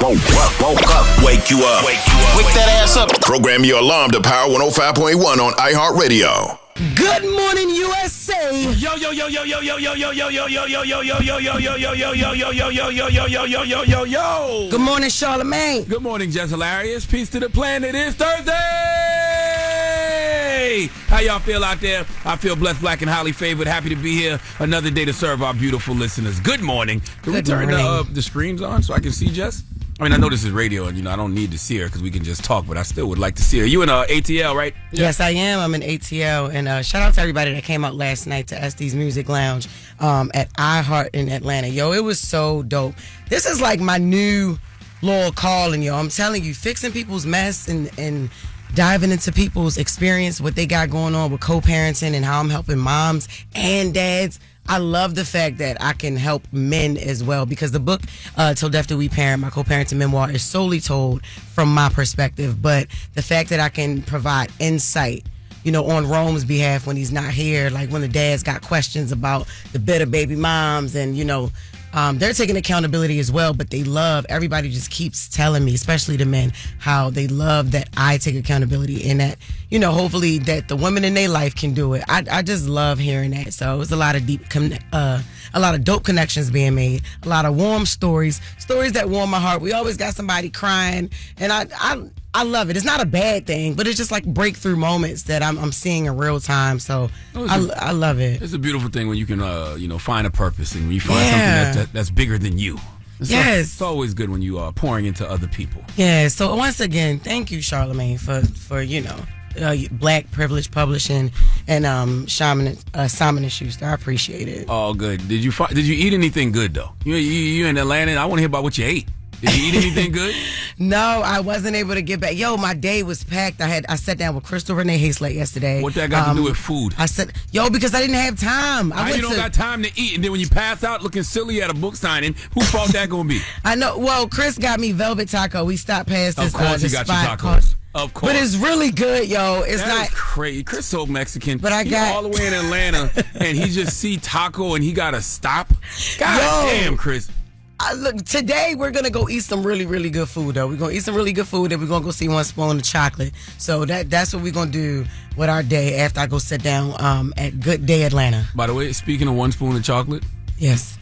Woke up. Wake you up. Wake that ass up. Program your alarm to Power 105.1 on iHeartRadio. Good morning, USA. Yo. Good morning, Charlamagne. Good morning, Jess Hilarious. Peace to the planet. It's Thursday. How y'all feel out there? I feel blessed, black, and highly favored. Happy to be here. Another day to serve our beautiful listeners. Good morning. Can we turn the screens on so I can see Jess? I mean, I know this is radio, and I don't need to see her because we can just talk, but I still would like to see her. You in ATL, right? Yes, I am. I'm in ATL, and shout out to everybody that came out last night to SD's Music Lounge at iHeart in Atlanta. Yo, it was so dope. This is like my new little calling, yo. I'm telling you, fixing people's mess and diving into people's experience, what they got going on with co-parenting and how I'm helping moms and dads. I love the fact that I can help men as well, because the book, Till Death Do We Parent, my co-parenting memoir, is solely told from my perspective. But the fact that I can provide insight, on Rome's behalf when he's not here, like when the dads got questions about the bitter baby moms and, they're taking accountability as well, but everybody just keeps telling me, especially the men, how they love that I take accountability and that, hopefully that the women in their life can do it. I just love hearing that. So it was a lot of a lot of dope connections being made, a lot of warm stories that warm my heart. We always got somebody crying, and I love it. It's not a bad thing, but it's just like breakthrough moments that I'm seeing in real time. So I love it. It's a beautiful thing when you can, find a purpose, and when you find something that's bigger than you. It's always good when you are pouring into other people. Yeah. So once again, thank you, Charlamagne, for Black Privilege Publishing and Simon and Schuster. I appreciate it. Oh, good. Did you eat anything good though? You in Atlanta? I want to hear about what you ate. Did you eat anything good? No, I wasn't able to get back. Yo, my day was packed. I sat down with Crystal Renee Hayslett yesterday. What that got to do with food? Because I didn't have time. You don't got time to eat, and then when you pass out looking silly at a book signing, who fault that gonna be? I know. Well, Chris got me velvet taco. We stopped past this. Of course, he got you tacos. Of course. But it's really good, yo. It's not crazy. Chris so Mexican. But I got all the way in Atlanta, and he just see taco, and he gotta stop. God damn, Chris. Look, today we're going to go eat some really, really good food, though. We're going to eat some really good food, and we're going to go see One Spoon of Chocolate. So that's what we're going to do with our day after I go sit down at Good Day Atlanta. By the way, speaking of One Spoon of Chocolate. Yes.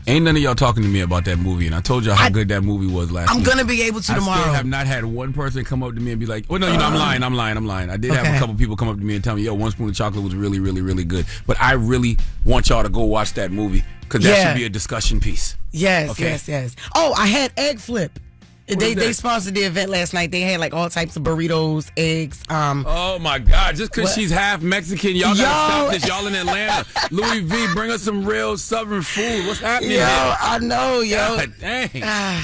Ain't none of y'all talking to me about that movie, and I told y'all how good that movie was last week. I'm going to be able to tomorrow. I still have not had one person come up to me and be like, well, no, I'm lying. I did have a couple people come up to me and tell me, One Spoon of Chocolate was really, really, really good. But I really want y'all to go watch that movie, because that should be a discussion piece. Yes, yes. Oh, I had egg flip. They sponsored the event last night. They had like all types of burritos, eggs. Oh my God! Just because she's half Mexican, y'all gotta stop this. Y'all in Atlanta, Louis V, bring us some real Southern food. What's happening? Yo, I know, yo. God dang.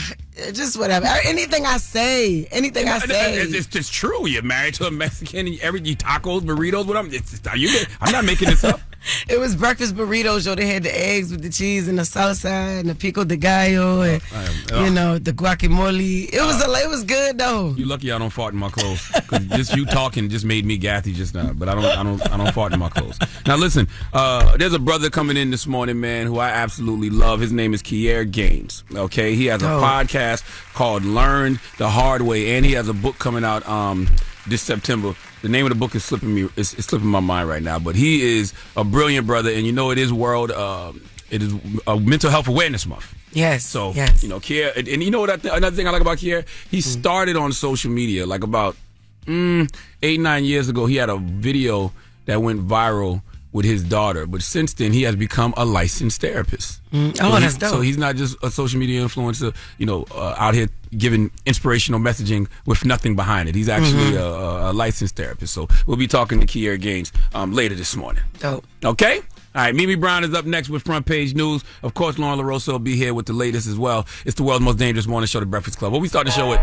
Just whatever. Anything I say. It's true. You're married to a Mexican. You tacos, burritos. I'm not making this up. It was breakfast burritos, yo. They had the eggs with the cheese and the salsa and the pico de gallo and the guacamole. It was good though. You lucky I don't fart in my clothes, because just you talking just made me gathy just now. But I don't fart in my clothes. Now listen, there's a brother coming in this morning, man, who I absolutely love. His name is Kier Gaines. Okay, he has a podcast called Learn the Hard Way, and he has a book coming out this September. The name of the book is slipping my mind right now, but he is a brilliant brother, and it is Mental Health Awareness Month. Yes. So yes. Kier, and you know what? Another thing I like about Kier, he started on social media like about 8-9 years ago. He had a video that went viral with his daughter, but since then he has become a licensed therapist. That's dope. So he's not just a social media influencer, out here giving inspirational messaging with nothing behind it. He's actually a licensed therapist. So we'll be talking to Kier Gaines later this morning. Dope. Okay? All right, Mimi Brown is up next with Front Page News. Of course, Loren LoRosa will be here with the latest as well. It's the world's most dangerous morning show, The Breakfast Club. What we start the show with?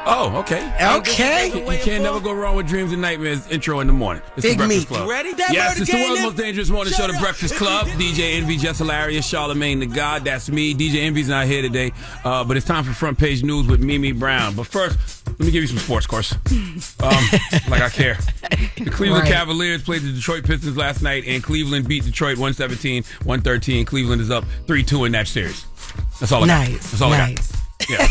Oh, okay. Okay. You can't never go wrong with Dreams and Nightmares intro in the morning. It's Big The Breakfast meat. Club. You ready? Yes, it's the world's most dangerous morning show, The Breakfast Club. DJ Envy, Jess Hilarious, Charlamagne the God. That's me. DJ Envy's not here today, but it's time for Front Page News with Mimi Brown. But first, let me give you some sports, course. Like I care. The Cleveland Cavaliers played the Detroit Pistons last night, and Cleveland beat Detroit 117-113. Cleveland is up 3-2 in that series. That's all I got. That's all I got. Yeah.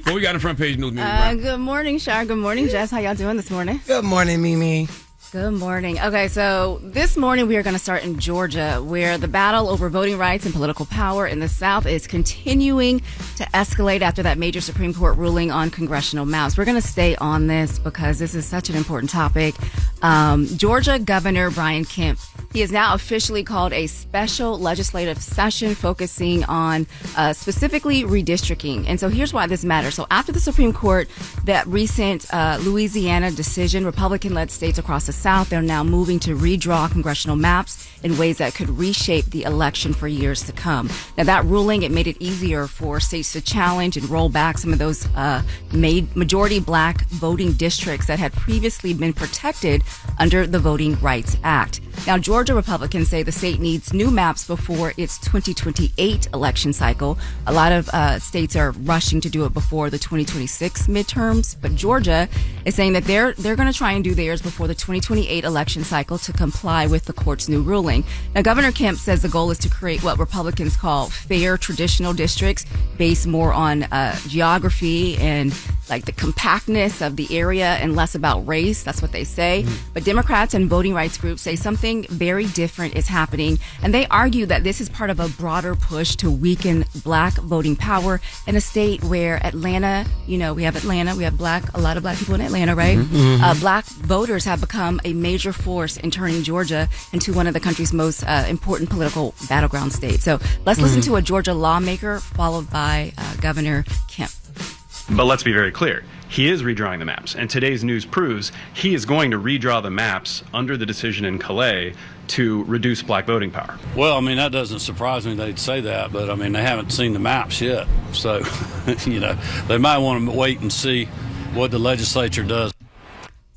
What we got in front page news? Good morning, Shar. Good morning, Jess. How y'all doing this morning? Good morning, Mimi. Good morning. Okay, so this morning we are going to start in Georgia, where the battle over voting rights and political power in the South is continuing to escalate after that major Supreme Court ruling on congressional maps. We're going to stay on this because this is such an important topic. Georgia Governor Brian Kemp, he has now officially called a special legislative session focusing on specifically redistricting. And so here's why this matters. So after the Supreme Court, that recent Louisiana decision, Republican-led states across the South, they're now moving to redraw congressional maps in ways that could reshape the election for years to come. Now, that ruling, it made it easier for states to challenge and roll back some of those majority black voting districts that had previously been protected under the Voting Rights Act. Now, Georgia Republicans say the state needs new maps before its 2028 election cycle. A lot of states are rushing to do it before the 2026 midterms, but Georgia is saying that they're going to try and do theirs before the 2028 election cycle to comply with the court's new ruling. Now, Governor Kemp says the goal is to create what Republicans call fair traditional districts based more on geography and like the compactness of the area and less about race. That's what they say. But Democrats and voting rights groups say something very different is happening. And they argue that this is part of a broader push to weaken black voting power in a state where Atlanta, we have a lot of black people in Atlanta, right? Black voters have become a major force in turning Georgia into one of the country's most important political battleground states. So let's listen to a Georgia lawmaker followed by Governor Kemp. But let's be very clear. He is redrawing the maps, and today's news proves he is going to redraw the maps under the decision in Calais to reduce black voting power. Well, I mean, that doesn't surprise me they'd say that, but I mean, they haven't seen the maps yet. So, they might want to wait and see what the legislature does.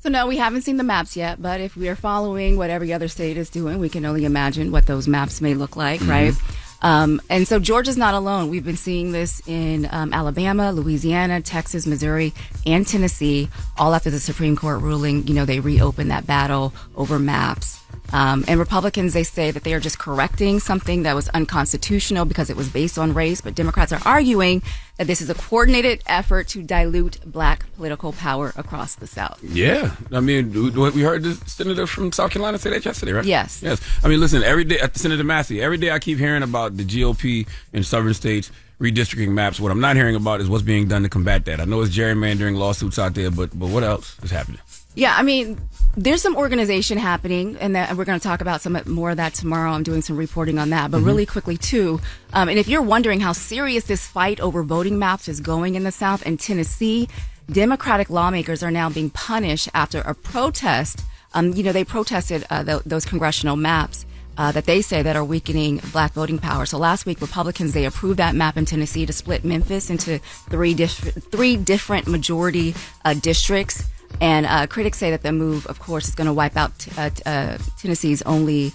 So no, we haven't seen the maps yet, but if we are following what every other state is doing, we can only imagine what those maps may look like, right? And so Georgia's not alone. We've been seeing this in Alabama, Louisiana, Texas, Missouri, and Tennessee, all after the Supreme Court ruling. They reopened that battle over maps. And Republicans, they say that they are just correcting something that was unconstitutional because it was based on race. But Democrats are arguing that this is a coordinated effort to dilute black political power across the South. Yeah. I mean, we heard the senator from South Carolina say that yesterday, right? Yes. I mean, listen, every day, Senator Massey, every day I keep hearing about the GOP in southern states redistricting maps. What I'm not hearing about is what's being done to combat that. I know it's gerrymandering lawsuits out there, but what else is happening? Yeah, I mean, there's some organization happening, and we're going to talk about some more of that tomorrow. I'm doing some reporting on that. But really quickly, too, and if you're wondering how serious this fight over voting maps is going in the South and Tennessee, Democratic lawmakers are now being punished after a protest. They protested those congressional maps that they say that are weakening black voting power. So last week, Republicans, they approved that map in Tennessee to split Memphis into three different majority districts. And critics say that the move, of course, is going to wipe out Tennessee's only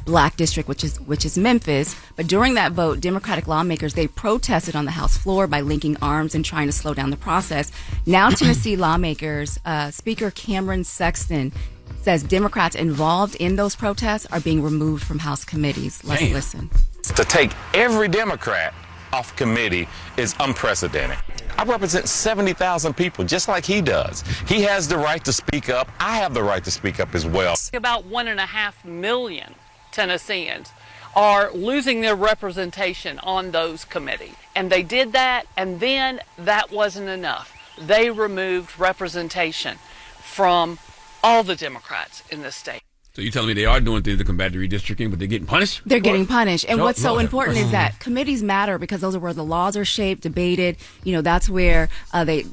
black district, which is Memphis. But during that vote, Democratic lawmakers, they protested on the House floor by linking arms and trying to slow down the process. Now Tennessee lawmakers, Speaker Cameron Sexton, says Democrats involved in those protests are being removed from House committees. Let's listen. To take every Democrat off committee is unprecedented. I represent 70,000 people, just like he does. He has the right to speak up. I have the right to speak up as well. About 1.5 million Tennesseans are losing their representation on those committees. And they did that, and then that wasn't enough. They removed representation from all the Democrats in the state. So you're telling me they are doing things to combat the redistricting, but they're getting punished? They're getting punished. And what's so important is that committees matter because those are where the laws are shaped, debated. That's where they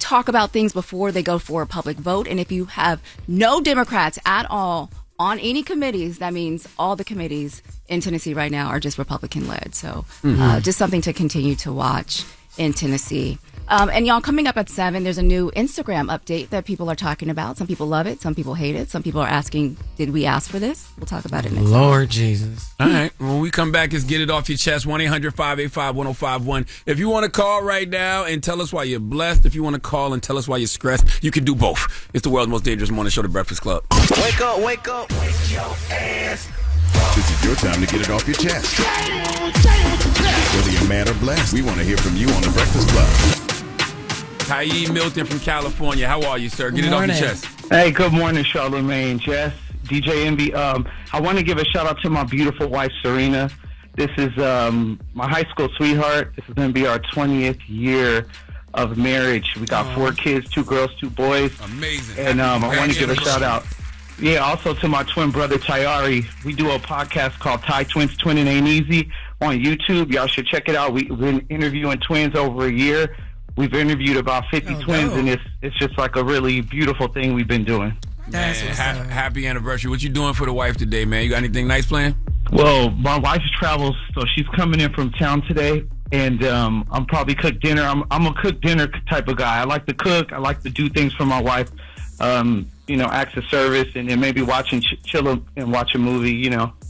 talk about things before they go for a public vote. And if you have no Democrats at all on any committees, that means all the committees in Tennessee right now are just Republican-led. So just something to continue to watch in Tennessee. And y'all, coming up at 7, there's a new Instagram update that people are talking about. Some people love it. Some people hate it. Some people are asking, did we ask for this? We'll talk about it next Lord Jesus. All right. When we come back, let's get it off your chest. 1-800-585-1051. If you want to call right now and tell us why you're blessed, if you want to call and tell us why you're stressed, you can do both. It's the world's most dangerous morning show, The Breakfast Club. Wake up, wake up. Wake your ass. This is your time to get it off your chest. Whether you're mad or blessed, we want to hear from you on The Breakfast Club. Tyee Milton from California. How are you, sir? Get it off your chest. Hey, good morning, Charlamagne, Jess, DJ Envy. I want to give a shout out to my beautiful wife, Serena. This is my high school sweetheart. This is going to be our 20th year of marriage. We got 4 kids, 2 girls, 2 boys. Amazing. And I want to give a shout out. Yeah, also to my twin brother, Tyari. We do a podcast called Ty Twins Twinning Ain't Easy on YouTube. Y'all should check it out. We've been interviewing twins over a year. We've interviewed about 50 twins, and it's just like a really beautiful thing we've been doing. Man, happy anniversary. What you doing for the wife today, man? You got anything nice planned? Well, my wife travels, so she's coming in from town today, and I'm probably cook dinner. I'm a cook dinner type of guy. I like to cook. I like to do things for my wife. Acts of service, and then maybe chill and watch a movie.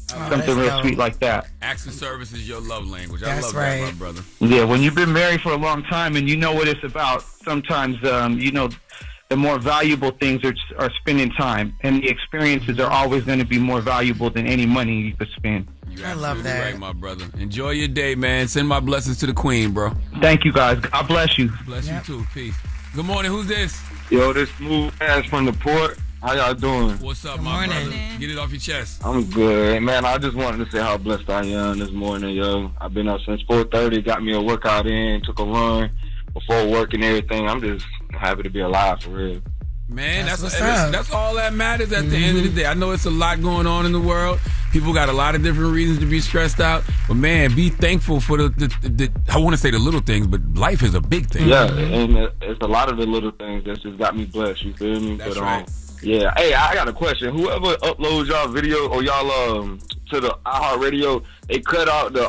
Something real sweet like that. Acts of service is your love language. I love that, my brother. Yeah, when you've been married for a long time and you know what it's about, sometimes the more valuable things are spending time, and the experiences are always going to be more valuable than any money you could spend. I love that. Right, my brother. Enjoy your day, man. Send my blessings to the queen, bro. Thank you, guys. God bless you. Bless you too. Peace. Good morning. Who's this? Yo, this smooth ass from the port. How y'all doing? What's up, my brother? Get it off your chest. I'm good. Man, I just wanted to say how blessed I am this morning, yo. I've been up since 4:30, got me a workout in, took a run before work and everything. I'm just happy to be alive, for real. Man, that's all that matters at the end of the day. I know it's a lot going on in the world. People got a lot of different reasons to be stressed out. But, man, be thankful for the I want to say the little things, but life is a big thing. Yeah, and it's a lot of the little things that just got me blessed, you feel me? That's right. Yeah. Hey, I got a question. Whoever uploads y'all video or y'all to the iHeartRadio, they cut out the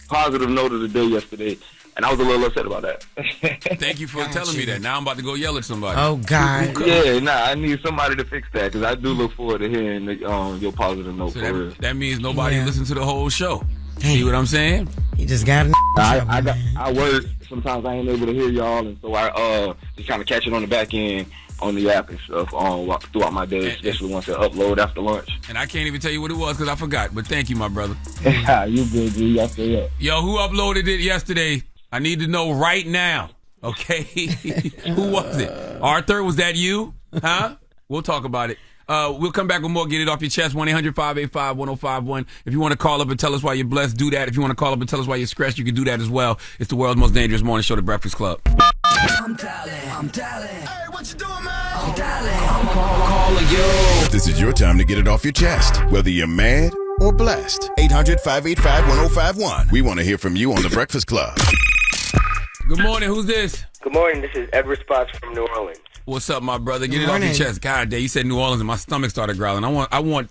positive note of the day yesterday. And I was a little upset about that. Thank you for telling me that. Now I'm about to go yell at somebody. Oh, God. Yeah, I need somebody to fix that, because I do look forward to hearing your positive note. So that means nobody listened to the whole show. See what I'm saying? He just got I work. Sometimes I ain't able to hear y'all, and so I just kind of catch it on the back end on the app and stuff throughout my day, especially once I upload after lunch. And I can't even tell you what it was because I forgot, but thank you, my brother. You good, G. Y'all stay up. Yo, who uploaded it yesterday? I need to know right now, okay? Who was it? Arthur, was that you? Huh? We'll talk about it. We'll come back with more. Get it off your chest. 1-800-585-1051. If you want to call up and tell us why you're blessed, do that. If you want to call up and tell us why you're stressed, you can do that as well. It's the world's most dangerous morning show, The Breakfast Club. I'm dialing. Hey, what you doing, man? I'm dialing. I'm calling you. This is your time to get it off your chest, whether you're mad or blessed. 800-585-1051. We want to hear from you on The Breakfast Club. Good morning. Who's this? Good morning. This is Edward Spots from New Orleans. What's up, my brother? Get it off your chest. God damn, you said New Orleans and my stomach started growling. I want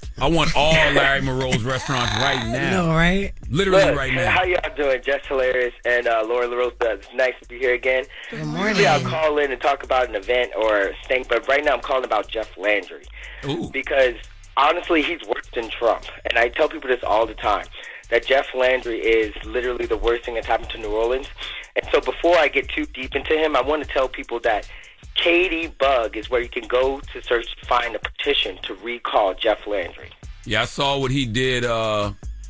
all Larry Monroe's restaurants right now. No, right? Literally right now. How y'all doing? Jess Hilarious and Loren LoRosa. It's nice to be here again. Good morning. Usually I'll call in and talk about an event or thing, but right now I'm calling about Jeff Landry. Ooh. Because honestly, he's worse than Trump. And I tell people this all the time, that Jeff Landry is literally the worst thing that's happened to New Orleans. And so before I get too deep into him, I want to tell people that KD Bug is where you can go to search to find a petition to recall Jeff Landry. Yeah, I saw what he did.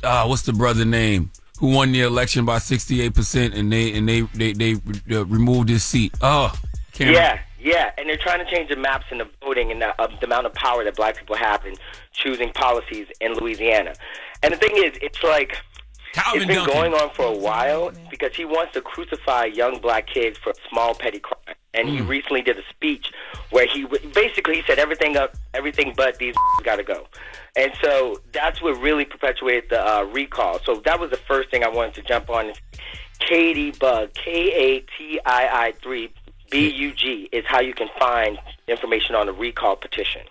What's the brother name who won the election by 68%, and they removed his seat? Yeah, and they're trying to change the maps and the voting and the amount of power that black people have in choosing policies in Louisiana. And the thing is, it's like Calvin it's been Duncan. going on for a while because he wants to crucify young black kids for small petty crimes. And he recently did a speech where he said everything but these got to go. And so that's what really perpetuated the recall. So that was the first thing I wanted to jump on. KD Bug, KATII3 BUG is how you can find information on the recall petition.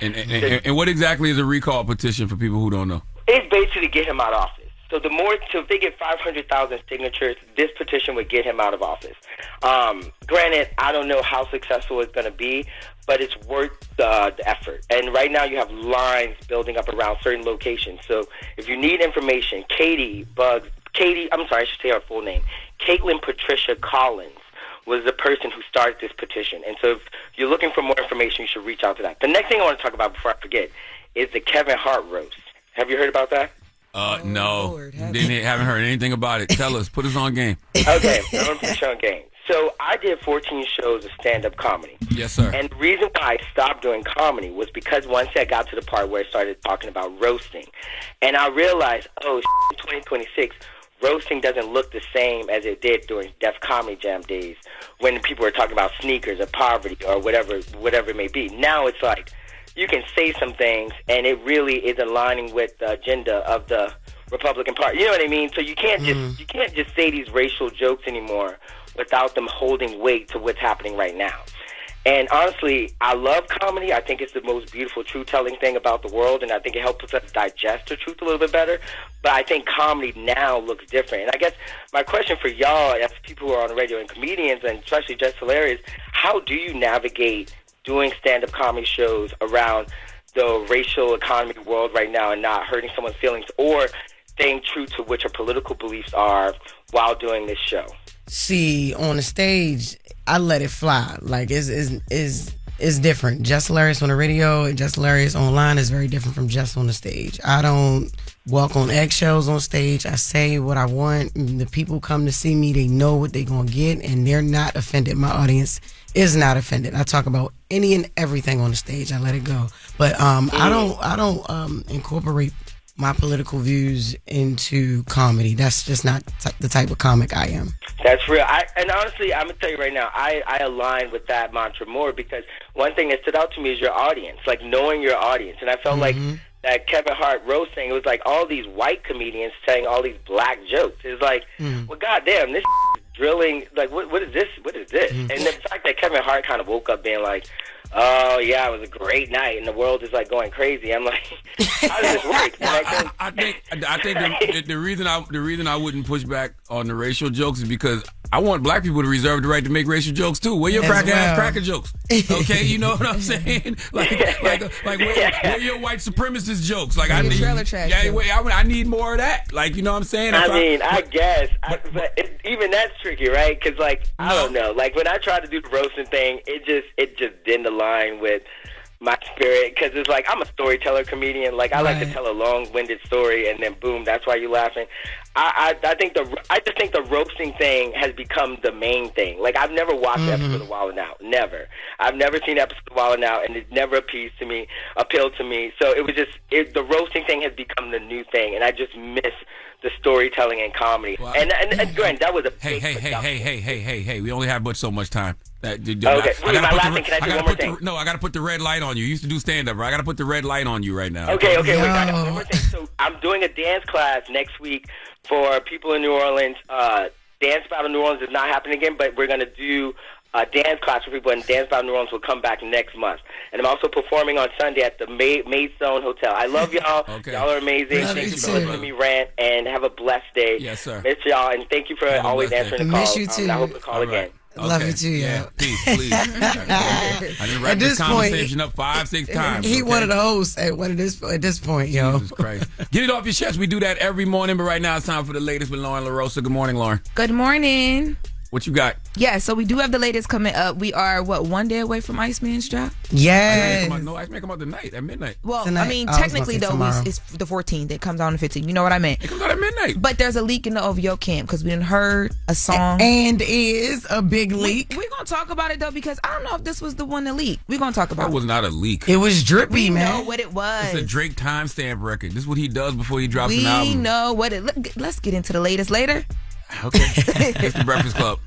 And what exactly is a recall petition for people who don't know? It's basically to get him out of office. So if they get 500,000 signatures, this petition would get him out of office. Granted, I don't know how successful it's going to be, but it's worth the effort. And right now you have lines building up around certain locations. So if you need information, I should say her full name, Caitlin Patricia Collins was the person who started this petition. And so if you're looking for more information, you should reach out to that. The next thing I want to talk about before I forget is the Kevin Hart roast. Have you heard about that? No. Haven't heard anything about it. Tell us. Put us on game. Okay, I'm going to put you on game. So I did 14 shows of stand-up comedy. Yes, sir. And the reason why I stopped doing comedy was because once I got to the part where I started talking about roasting, and I realized, in 2026, roasting doesn't look the same as it did during Def Comedy Jam days when people were talking about sneakers or poverty or whatever it may be. Now it's like you can say some things, and it really is aligning with the agenda of the Republican Party. You know what I mean? So you can't just say these racial jokes anymore without them holding weight to what's happening right now. And honestly, I love comedy. I think it's the most beautiful truth-telling thing about the world, and I think it helps us digest the truth a little bit better. But I think comedy now looks different. And I guess my question for y'all, as people who are on the radio and comedians, and especially Jess Hilarious, how do you navigate doing stand-up comedy shows around the racial economy world right now and not hurting someone's feelings or staying true to what your political beliefs are while doing this show? See, on the stage, I let it fly. Like, it's different. Jess Hilarious on the radio and Jess Hilarious online is very different from Jess on the stage. I don't walk on eggshells on stage. I say what I want. The people come to see me, they know what they're going to get, and they're not offended. My audience is not offended. I talk about any and everything on the stage. I let it go. But I don't incorporate my political views into comedy. That's just not the type of comic I am. That's real. And honestly, I'm going to tell you right now, I align with that mantra more because one thing that stood out to me is your audience, like knowing your audience. And I felt like that Kevin Hart roast thing, it was like all these white comedians saying all these black jokes. It's like, well, goddamn, this is drilling, like, what is this? What is this? And the fact that Kevin Hart kind of woke up being like, oh, yeah, it was a great night, and the world is, like, going crazy. I'm like, how does this work? I think the reason I wouldn't push back on the racial jokes is because I want black people to reserve the right to make racial jokes, too. Where your cracker-ass cracker jokes? Okay, you know what I'm saying? Like where your white supremacist jokes? Like, I need more of that. Like, you know what I'm saying? I guess. But even that's tricky, right? Because, like, I don't know. Like, when I tried to do the roasting thing, it just didn't align with my spirit, because it's like I'm a storyteller comedian. Like, I like to tell a long-winded story, and then boom, that's why you're laughing. I just think the roasting thing has become the main thing. Like, I've never watched an episode of Wild 'N Out. Never. I've never seen an episode of Wild 'N Out, and it never appealed to me. So it was just the roasting thing has become the new thing, and I just miss the storytelling and comedy. Wow. And granted, that was a big Hey, we only have but so much time. Okay, am I laughing? Can I do one more thing? No, I got to put the red light on you. You used to do stand-up, right? I got to put the red light on you right now. Okay, wait, I got one more thing. So I'm doing a dance class next week for people in New Orleans. Dance Battle New Orleans is not happening again, but we're going to do a dance class for people, and Dance Battle New Orleans will come back next month. And I'm also performing on Sunday at the Maidstone Hotel. I love y'all. Okay. Y'all are amazing. Thank you for listening to me rant, and have a blessed day. Yes, sir. Miss y'all, and thank you for always answering the call. Miss you too. I hope to call again. Love you too, yeah. Peace, please. I didn't wrap this conversation up 5-6 times. He wanted to host at this point, yo. Jesus Christ. Get it off your chest. We do that every morning, but right now it's time for the latest with Loren LoRosa. Good morning, Loren. Good morning. What you got? Yeah, so we do have the latest coming up. We are, one day away from Iceman's drop? Yeah. Iceman come out tonight, at midnight. Well, tonight. I mean, technically, though, it's the 14th. It comes out on the 15th. You know what I meant? It comes out at midnight. But there's a leak in the OVO camp because we done heard a song. And is a big leak. We're going to talk about it, though, because I don't know if this was the one that leaked. We're going to talk about it. That was not a leak. It was drippy, we man. We know what it was. It's a Drake timestamp record. This is what he does before he drops an album. We know what it... Let's get into the latest later. Okay. It's the Breakfast Club.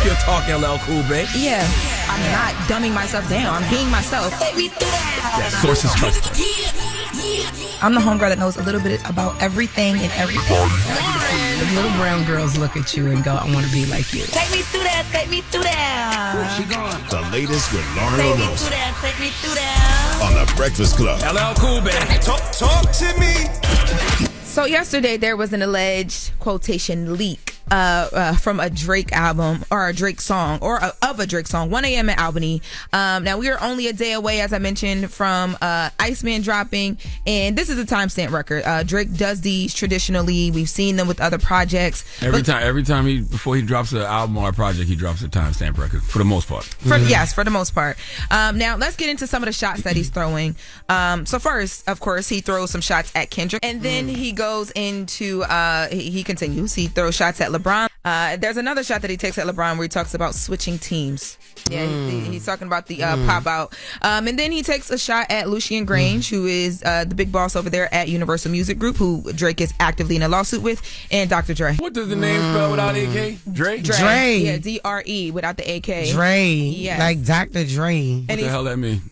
You're talking LL Cool, babe. Yeah. I'm not dumbing myself down. I'm being myself. Yeah, sources trust. I'm the homegirl that knows a little bit about everything and everything. The little brown girls look at you and go, I want to be like you. Take me through that. Take me through that. She gone. The latest with Loren Take me LoRosa. through that. Take me through that. On the Breakfast Club. LL Cool, babe. Talk to me. So yesterday there was an alleged quotation leak from a Drake album or a Drake song or of a Drake song, 1 a.m. in Albany. Now, we are only a day away, as I mentioned, from Iceman dropping, and this is a timestamp record. Drake does these traditionally. We've seen them with other projects. Every time before he drops an album or a project, he drops a timestamp record for the most part. Yes, for the most part. Now, let's get into some of the shots that he's throwing. So first, of course, he throws some shots at Kendrick, and then he goes into, he continues. He throws shots at LeBron. There's another shot that he takes at LeBron where he talks about switching teams. Yeah, he's talking about the pop out. And then he takes a shot at Lucian Grange, who is the big boss over there at Universal Music Group, who Drake is actively in a lawsuit with, and Dr. Dre. What does the name spell without AK? Dre? Dre. Yeah, D-R-E without the AK. Dre. Yes. Like Dr. Dre. What the hell that mean?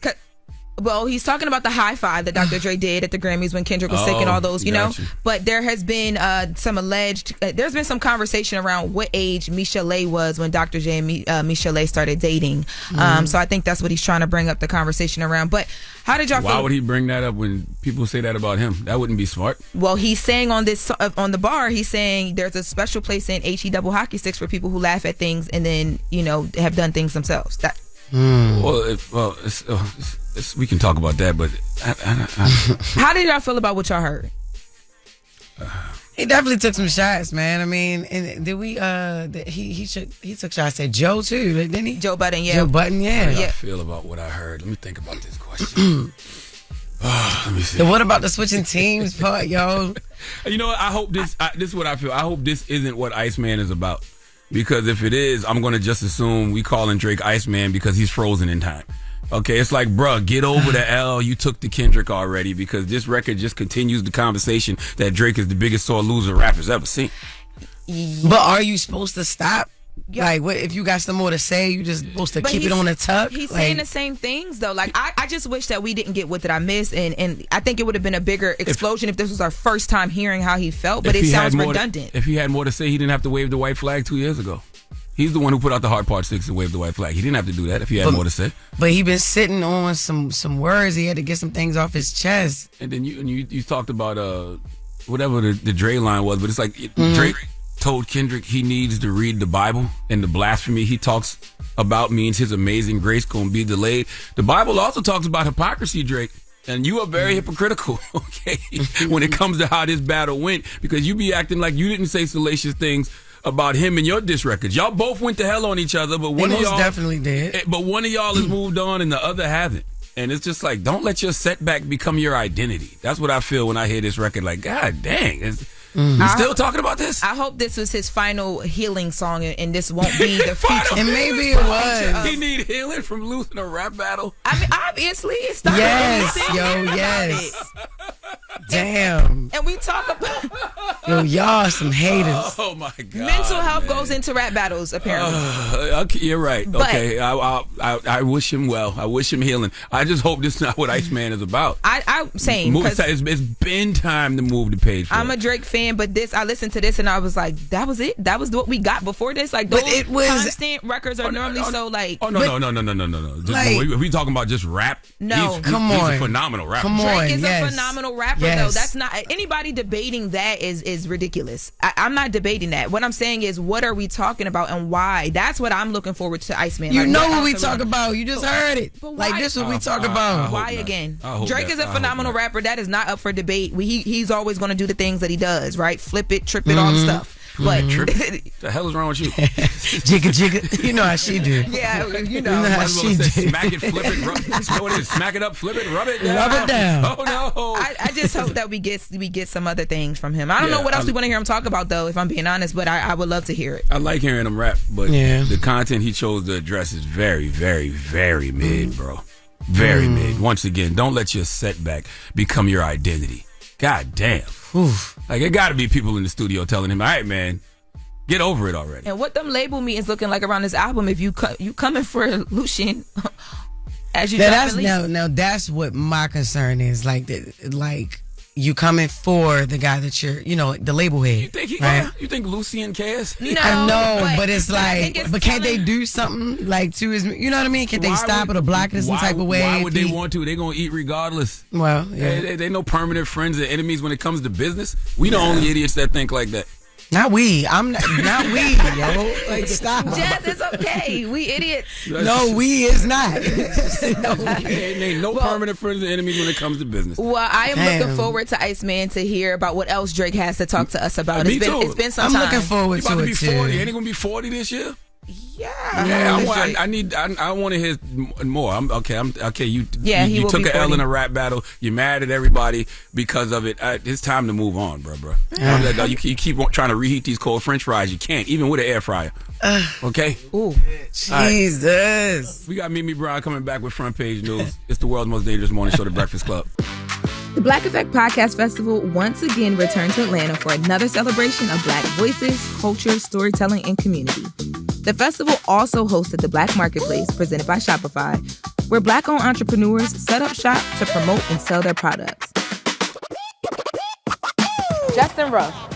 Well, he's talking about the high five that Dr. Dre did at the Grammys when Kendrick was sick and all those, you know. But there has been some alleged, there's been some conversation around what age Michel'le was when Dr. J and Michel'le started dating. So I think that's what he's trying to bring up the conversation around. But how did y'all feel? Why would he bring that up when people say that about him? That wouldn't be smart. Well, he's saying on this on the bar, he's saying there's a special place in HE double hockey sticks for people who laugh at things and then, you know, have done things themselves. That. Well, we can talk about that, but how did y'all feel about what y'all heard? He definitely took some shots, man. I mean, and did we? He took shots at Joe too, didn't he? Joe Budden, yeah. Joe Budden, yeah. How do I feel about what I heard? Let me think about this question. Let me see. So what about the switching teams part, yo? You know what? I hope this is what I feel. I hope this isn't what Iceman is about. Because if it is, I'm going to just assume we calling Drake Iceman because he's frozen in time. Okay, it's like, bruh, get over the L. You took the Kendrick already, because this record just continues the conversation that Drake is the biggest sore loser rappers ever seen. But are you supposed to stop? Yeah. Like, what if you got some more to say? You just supposed to keep it on the tuck? He's saying the same things, though. Like, I just wish that we didn't get What Did I Miss? And I think it would have been a bigger explosion if this was our first time hearing how he felt, but it sounds redundant. If he had more to say, he didn't have to wave the white flag 2 years ago. He's the one who put out the Hard Part 6 and waved the white flag. He didn't have to do that if he had more to say. But he been sitting on some words. He had to get some things off his chest. And then you talked about whatever the Dre line was, but it's like Drake told Kendrick he needs to read the Bible, and the blasphemy he talks about means his amazing grace gonna be delayed. The Bible also talks about hypocrisy, Drake. And you are very hypocritical, okay, when it comes to how this battle went, because you be acting like you didn't say salacious things about him and your diss records. Y'all both went to hell on each other, but one of y'all definitely did. But one of y'all has moved on and the other hasn't. And it's just like, don't let your setback become your identity. That's what I feel when I hear this record. Like, God dang, you still talking about this? I hope this was his final healing song, and this won't be the feature. And maybe it was. He need healing from losing a rap battle. I mean, obviously, it's started. Yes. Damn. And we talk about y'all some haters. Oh my God. Mental health goes into rap battles, apparently. Okay, you're right. But, okay, I wish him well. I wish him healing. I just hope this is not what Iceman is about. I'm saying it's been time to move the page. I'm a Drake fan, but I listened to this and I was like, that was it. That was what we got before this. Like, those constant records are normally so like. Oh no. If we talking about just rap, no, he's a phenomenal rapper. Drake is a phenomenal rapper, though. That's not anybody debating that is ridiculous. I'm not debating that. What I'm saying is, what are we talking about and why? That's what I'm looking forward to Iceman. You know what we talk about. You just heard it. Like, this is what we talk about. Why again? Drake is a phenomenal rapper. That is not up for debate. He's always going to do the things that he does, right? Flip it, trip it, all the stuff. But the hell is wrong with you? Jigga. You know how she do. Yeah, you know how she do. Smack it, flip it, rub it. Smack it up, flip it, rub it down. Rub it down. Oh no. I just hope that we get some other things from him. I don't know what else we want to hear him talk about, though, if I'm being honest, but I would love to hear it. I like hearing him rap, but the content he chose to address is very, very, very mid, bro. Very mid. Once again, don't let your setback become your identity. God damn. Oof. Like, it got to be people in the studio telling him, all right, man, get over it already. And what them label meetings looking like around this album, if you coming for Lucian as you now that's what my concern is. Like, you coming for the guy that you're, the label head. You think Lucian cares? No, I know, but it's like, but can't they do something like to his, you know what I mean? Can't they stop it or block it in some type of way? Why would they want to? They're going to eat regardless. Well, yeah. They no permanent friends or enemies when it comes to business. We the only idiots that think like that. Not we. I'm not we, yo. Like, stop. Jess, it's okay. We idiots. No, we is not. Ain't no permanent friends and enemies when it comes to business. Well, I am looking forward to Iceman to hear about what else Drake has to talk to us about. Me too. It's been some time. I'm looking forward to it, too. 40. Ain't he going to be 40 this year? Yeah. I want to hear more. Okay. You took an L in a rap battle. You're mad at everybody because of it. It's time to move on, bro. Yeah. You keep trying to reheat these cold French fries. You can't, even with an air fryer. Okay. Ooh. Jesus. Right. We got Mimi Brown coming back with Front Page News. It's the world's most dangerous morning show, The Breakfast Club. The Black Effect Podcast Festival once again returned to Atlanta for another celebration of Black voices, culture, storytelling, and community. The festival also hosted the Black Marketplace presented by Shopify, where Black-owned entrepreneurs set up shop to promote and sell their products. Justin Ruff,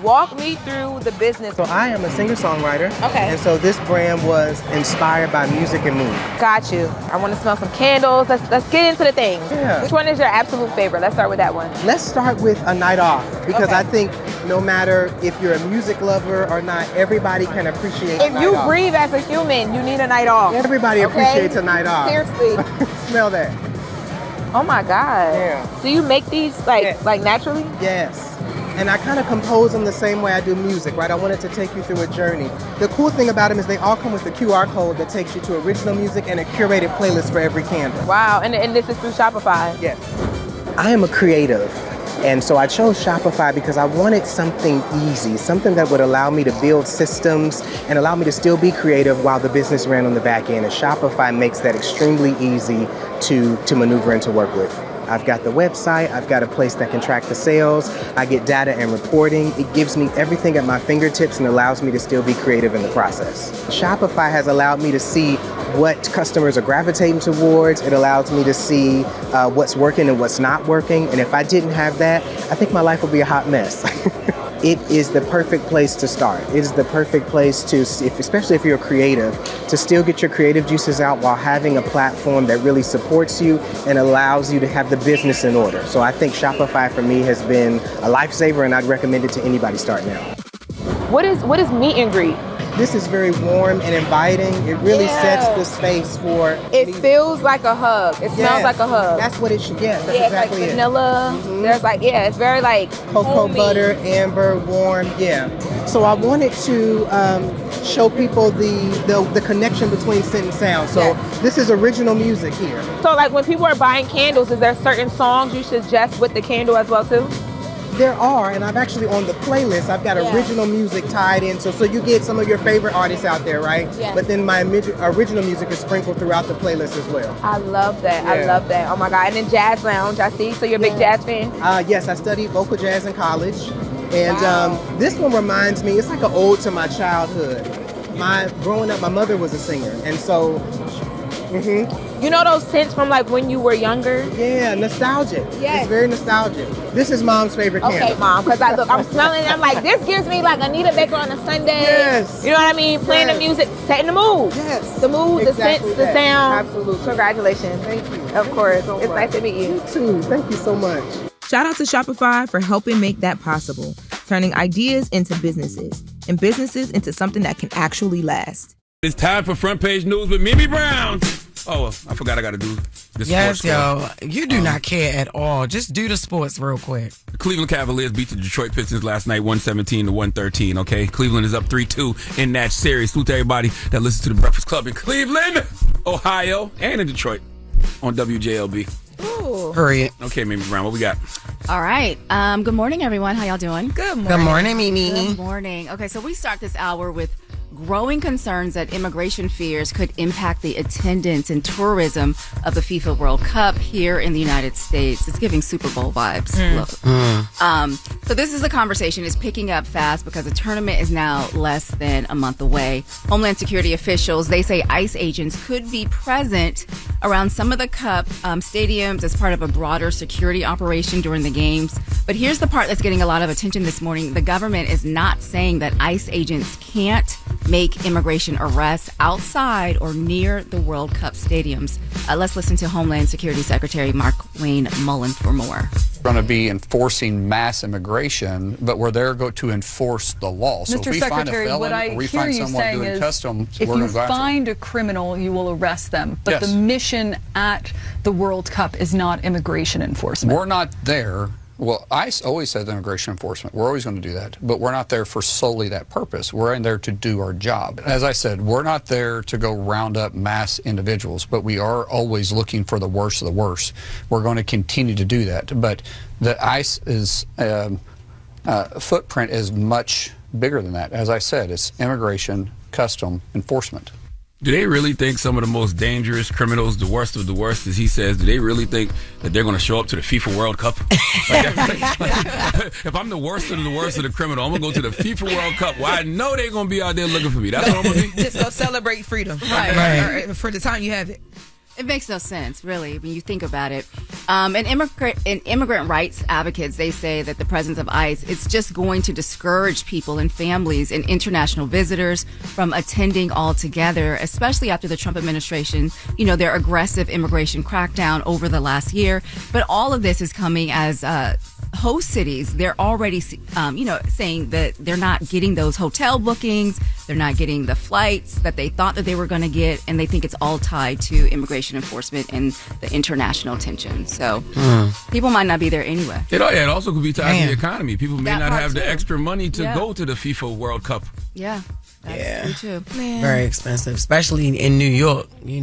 walk me through the business. So I am a singer-songwriter. Okay. And so this brand was inspired by music and mood. Got you. I want to smell some candles. Let's get into the things. Yeah. Which one is your absolute favorite? Let's start with that one. Let's start with A Night Off, because I think no matter if you're a music lover or not, everybody can appreciate If you breathe as a human, you need a night off. Everybody appreciates a night off. Seriously. Smell that. Oh my God. Yeah. Do you make these like naturally? Yes. And I kind of compose them the same way I do music, right? I wanted to take you through a journey. The cool thing about them is they all come with a QR code that takes you to original music and a curated playlist for every candle. Wow, and this is through Shopify? Yes. I am a creative, and so I chose Shopify because I wanted something easy, something that would allow me to build systems and allow me to still be creative while the business ran on the back end. And Shopify makes that extremely easy to maneuver and to work with. I've got the website, I've got a place that can track the sales, I get data and reporting. It gives me everything at my fingertips and allows me to still be creative in the process. Shopify has allowed me to see what customers are gravitating towards. It allows me to see what's working and what's not working. And if I didn't have that, I think my life would be a hot mess. It is the perfect place to start. It is the perfect place to, especially if you're creative, to still get your creative juices out while having a platform that really supports you and allows you to have the business in order. So I think Shopify for me has been a lifesaver, and I'd recommend it to anybody starting out. What is meet and greet? This is very warm and inviting. It really sets the space for... It feels like a hug. It smells like a hug. That's what it should get. That's exactly it's like vanilla. There's like, it's very like cocoa homey. butter, amber, warm, So I wanted to show people the connection between scent and sound. So this is original music here. So like when people are buying candles, is there certain songs you suggest with the candle as well too? There are, and I've actually on the playlist, I've got original music tied in, so you get some of your favorite artists out there, right? Yes. But then my original music is sprinkled throughout the playlist as well. I love that. Yeah. I love that. Oh my God. And then Jazz Lounge, I see. So you're a big jazz fan? Yes, I studied vocal jazz in college, and this one reminds me, it's like an ode to my childhood. Growing up, my mother was a singer, and so... You know those scents from like when you were younger? Yeah, nostalgic. Yes. It's very nostalgic. This is Mom's favorite candle. Okay, Mom, because I'm smelling it. I'm like, this gives me like Anita Baker on a Sunday. Yes. You know what I mean? Playing the music, setting the mood. Yes. The mood, Exactly the scents, the sound. Absolutely. Congratulations. Thank you. Of course. So It's much. nice to meet you. You too. Thank you so much. Shout out to Shopify for helping make that possible, turning ideas into businesses and businesses into something that can actually last. It's time for Front Page News with Mimi Brown. Oh, I forgot I got to do this. Yes, sports yo. You do not care at all. Just do the sports real quick. The Cleveland Cavaliers beat the Detroit Pistons last night, 117-113, okay? Cleveland is up 3-2 in that series. Salute to everybody that listens to The Breakfast Club in Cleveland, Ohio, and in Detroit on WJLB. Ooh. Hurry it. Okay, Mimi Brown, what we got? All right. Good morning, everyone. How y'all doing? Good morning. Good morning, Mimi. Good morning. Okay, so we start this hour with growing concerns that immigration fears could impact the attendance and tourism of the FIFA World Cup here in the United States. It's giving Super Bowl vibes. So this is a conversation is picking up fast because the tournament is now less than a month away. Homeland Security officials, they say ICE agents could be present around some of the Cup stadiums as part of a broader security operation during the games. But here's the part that's getting a lot of attention this morning. The government is not saying that ICE agents can't make immigration arrests outside or near the World Cup stadiums. Let's listen to Homeland Security Secretary Mark Wayne Mullen for more. going to be enforcing mass immigration, but we're there to enforce the law. So Mr. if we find a Secretary, felon what I or we hear find you someone saying doing is customs, if we're you going to go after them. find a criminal, you will arrest them. But Yes. the mission at the World Cup is not immigration enforcement. We're not there. Well, ICE always says immigration enforcement. We're always going to do that. But we're not there for solely that purpose. We're in there to do our job. As I said, we're not there to go round up mass individuals, but we are always looking for the worst of the worst. We're going to continue to do that. But the ICE's footprint is much bigger than that. As I said, it's immigration, custom, enforcement. Do they really think some of the most dangerous criminals, the worst of the worst, as he says, do they really think that they're going to show up to the FIFA World Cup? If I'm the worst of the criminal, I'm going to go to the FIFA World Cup. Well, I know they're going to be out there looking for me. That's what I'm going to be. Just go celebrate freedom. Right. For the time you have it. It makes no sense, really, when you think about it. And immigrant rights advocates, they say that the presence of ICE is just going to discourage people and families and international visitors from attending altogether, especially after the Trump administration, their aggressive immigration crackdown over the last year. But all of this is coming as host cities. They're already, saying that they're not getting those hotel bookings. They're not getting the flights that they thought that they were going to get, and they think it's all tied to immigration enforcement and the international tension. So people might not be there anyway. It also could be tied to the economy. People may not have the extra money to Yeah. go to the FIFA World Cup. Yeah, that's true too. Very expensive, especially in New York. They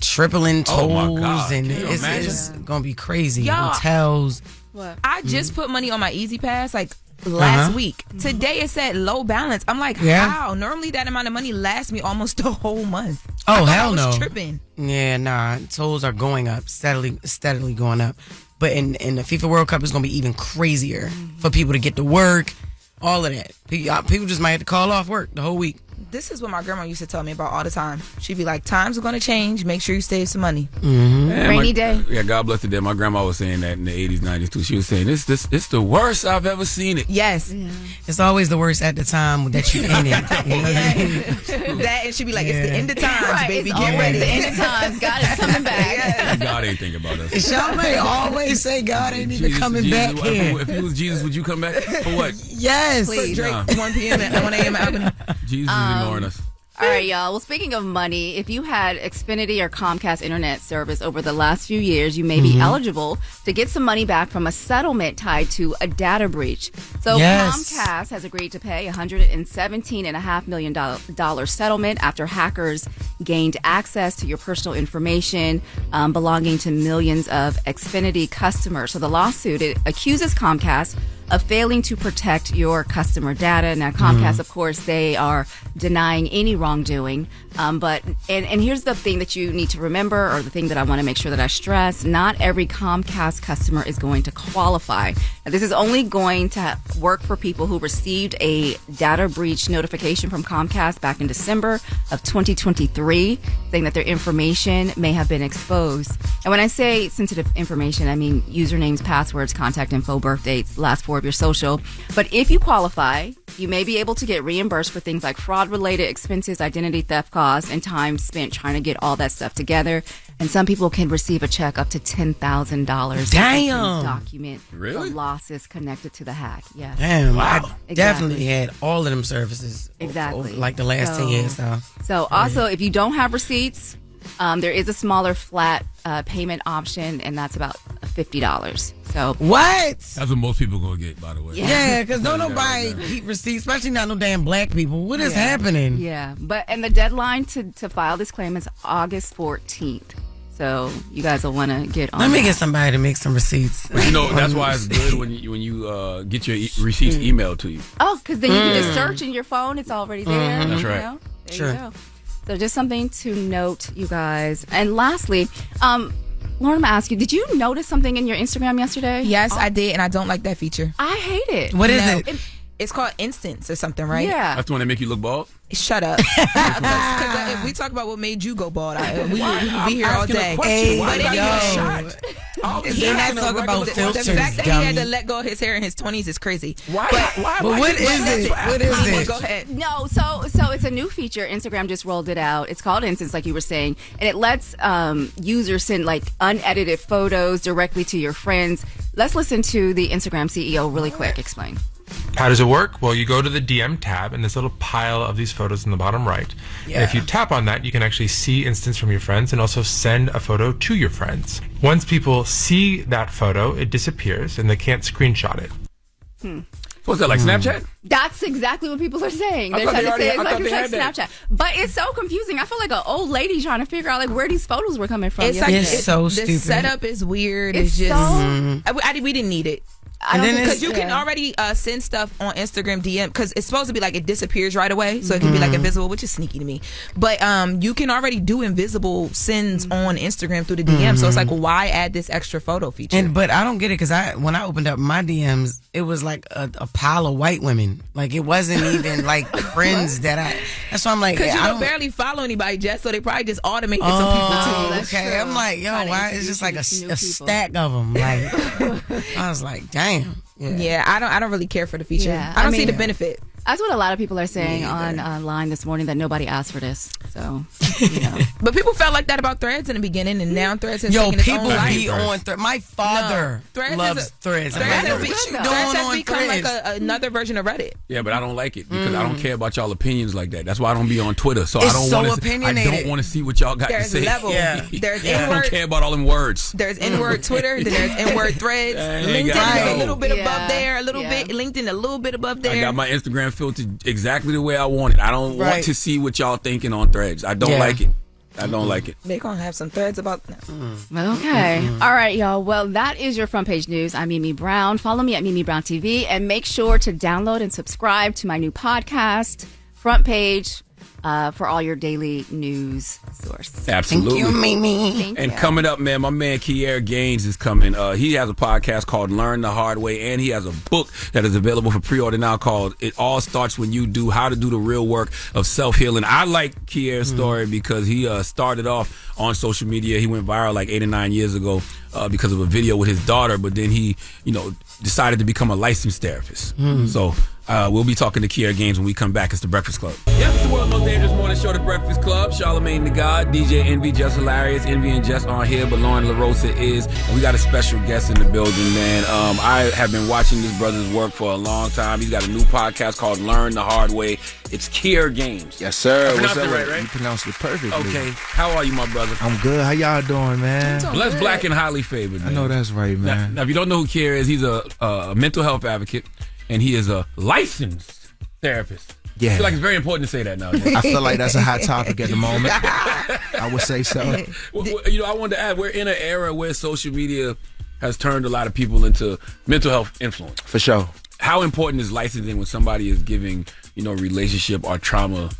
tripling tolls, Oh my God. and Can you it's gonna be crazy. Y'all, Hotels. What? I just put money on my Easy Pass last week. Today it said low balance. I'm like, how? Normally that amount of money lasts me almost the whole month. Oh, I hell was no. Tripping. Yeah, nah. Tolls are going up, steadily going up. But in the FIFA World Cup, it's going to be even crazier for people to get to work, all of that. People just might have to call off work the whole week. This is what my grandma used to tell me about all the time. She'd be like, times are going to change. Make sure you save some money. Rainy day. Yeah, God bless the dead. My grandma was saying that in the 80s, 90s too. She was saying, it's the worst I've ever seen it. Yes. Yeah. It's always the worst at the time that you're in it. That, and she'd be like, it's the end of times, Right, baby. it's Get always ready. the end of times. God is coming back. God ain't thinking about us. Charlamagne always say God ain't even coming back here. If you was Jesus, would you come back? For what? Yes. Please. Drake, Nah. 1 p.m. at 1 a.m. at Albany. Jesus is ignoring us. All right, y'all. Well, speaking of money, if you had Xfinity or Comcast internet service over the last few years, you may be eligible to get some money back from a settlement tied to a data breach. So Comcast has agreed to pay $117.5 million settlement after hackers gained access to your personal information belonging to millions of Xfinity customers. So the lawsuit, it accuses Comcast of failing to protect your customer data. Now, Comcast, of course, they are denying any wrongdoing. But here's the thing that you need to remember, or the thing that I want to make sure that I stress: not every Comcast customer is going to qualify. Now, this is only going to work for people who received a data breach notification from Comcast back in December of 2023, saying that their information may have been exposed. And when I say sensitive information, I mean usernames, passwords, contact info, birth dates, last four of your social. But if you qualify, you may be able to get reimbursed for things like fraud-related expenses, identity theft costs, and time spent trying to get all that stuff together. And some people can receive a check up to $10,000. Damn. Document Really? the losses connected to the hack. Yes. Damn, I Exactly. definitely had all of them services. Exactly. Like the last 10 years. So also, if you don't have receipts, there is a smaller flat payment option, and that's about $50. So what? That's what most people gonna get, by the way. Yeah, because don't nobody keep receipts, especially not no damn black people. What is happening? Yeah, and the deadline to file this claim is August 14th. So you guys will want to get on. Let me that. get somebody to make some receipts. But that's why it's good when you get your receipts emailed to you. Oh, because then you can just search in your phone. It's already there. That's right. There Sure. you go. So just something to note, you guys. And lastly, Lauren, I'm going to ask you, did you notice something in your Instagram yesterday? Yes, I did, and I don't like that feature. I hate it. What is it? It's called Instance or something, right? Yeah. That's the one that make you look bald? Shut up. Because if we talk about what made you go bald, we would be here all day. Hey, But yo. They're not talking about filters, the fact that dummy. he had to let go of his hair in his 20s is crazy. But what is it? What is it? Go ahead. No, so it's a new feature. Instagram just rolled it out. It's called Instance, like you were saying, and it lets users send like unedited photos directly to your friends. Let's listen to the Instagram CEO really quick. Explain. How does it work? Well, you go to the DM tab and this little pile of these photos in the bottom right. Yeah. And if you tap on that, you can actually see instance from your friends and also send a photo to your friends. Once people see that photo, it disappears and they can't screenshot it. What's that, like Snapchat? That's exactly what people are saying. They're trying to say it's like Snapchat. But it's so confusing. I feel like an old lady trying to figure out like where these photos were coming from. It's so the stupid. setup is weird. It's just so... we didn't need it. Because you can already send stuff on Instagram DM because it's supposed to be like it disappears right away, so it can be like invisible, which is sneaky to me. But you can already do invisible sends on Instagram through the DM, so it's like, why add this extra photo feature? But I don't get it because when I opened up my DMs, it was like a pile of white women. Like it wasn't even like friends that I. That's why I'm like, because you don't barely follow anybody, Jess, so they probably just automated some people too. Okay, I'm like, yo, why? It's just like a stack of them. Like I was like, damn. Yeah, I don't really care for the feature. Yeah, I don't see the benefit. That's what a lot of people are saying online this morning, that nobody asked for this. So, but people felt like that about Threads in the beginning, and now Threads has taken its own life. People be on Threads. My father loves Threads. Threads has become like another version of Reddit. Yeah, but I don't like it because I don't care about y'all opinions like that. That's why I don't be on Twitter. So I don't want to see what y'all got to say. Level. Yeah. There's N-word. I don't care about all them words. There's N-word Twitter. Then there's N-word Threads. LinkedIn is a little bit above there, a little bit. LinkedIn a little bit above there. I got my Instagram filtered exactly the way I want it. I don't want to see what y'all thinking on Threads. I don't like it. I don't like it. They're going to have some threads about that. Okay. All right, y'all. Well, that is your front page news. I'm Mimi Brown. Follow me at Mimi Brown TV and make sure to download and subscribe to my new podcast, Front Page, for all your daily news source. Absolutely. Thank you, Mimi. Thank and you. Coming up, man, my man Kier Gaines is coming. He has a podcast called Learn the Hard Way, and he has a book that is available for pre-order now called It All Starts When You Do, How to Do the Real Work of Self-Healing. I like Kier's story because he started off on social media. He went viral like 8 or 9 years ago because of a video with his daughter, but then he, decided to become a licensed therapist. So we'll be talking to Kier Gaines when we come back. It's The Breakfast Club. Yep, it's the world's most dangerous morning show, The Breakfast Club. Charlamagne the God, DJ Envy, Jess Hilarious. Envy and Jess aren't here, but Loren LoRosa is. And we got a special guest in the building, man. I have been watching this brother's work for a long time. He's got a new podcast called Learn the Hard Way. It's Kier Gaines. Yes, sir. I pronounced it right? You pronounced it perfectly. Okay. How are you, my brother? I'm good. How y'all doing, man? Blessed, black, and highly favored, man. I know that's right, man. Now, if you don't know who Kier is, he's a mental health advocate, and he is a licensed therapist. Yeah. I feel like it's very important to say that now. I feel like that's a hot topic at the moment. I would say so. I wanted to add, we're in an era where social media has turned a lot of people into mental health influence. For sure. How important is licensing when somebody is giving, relationship or trauma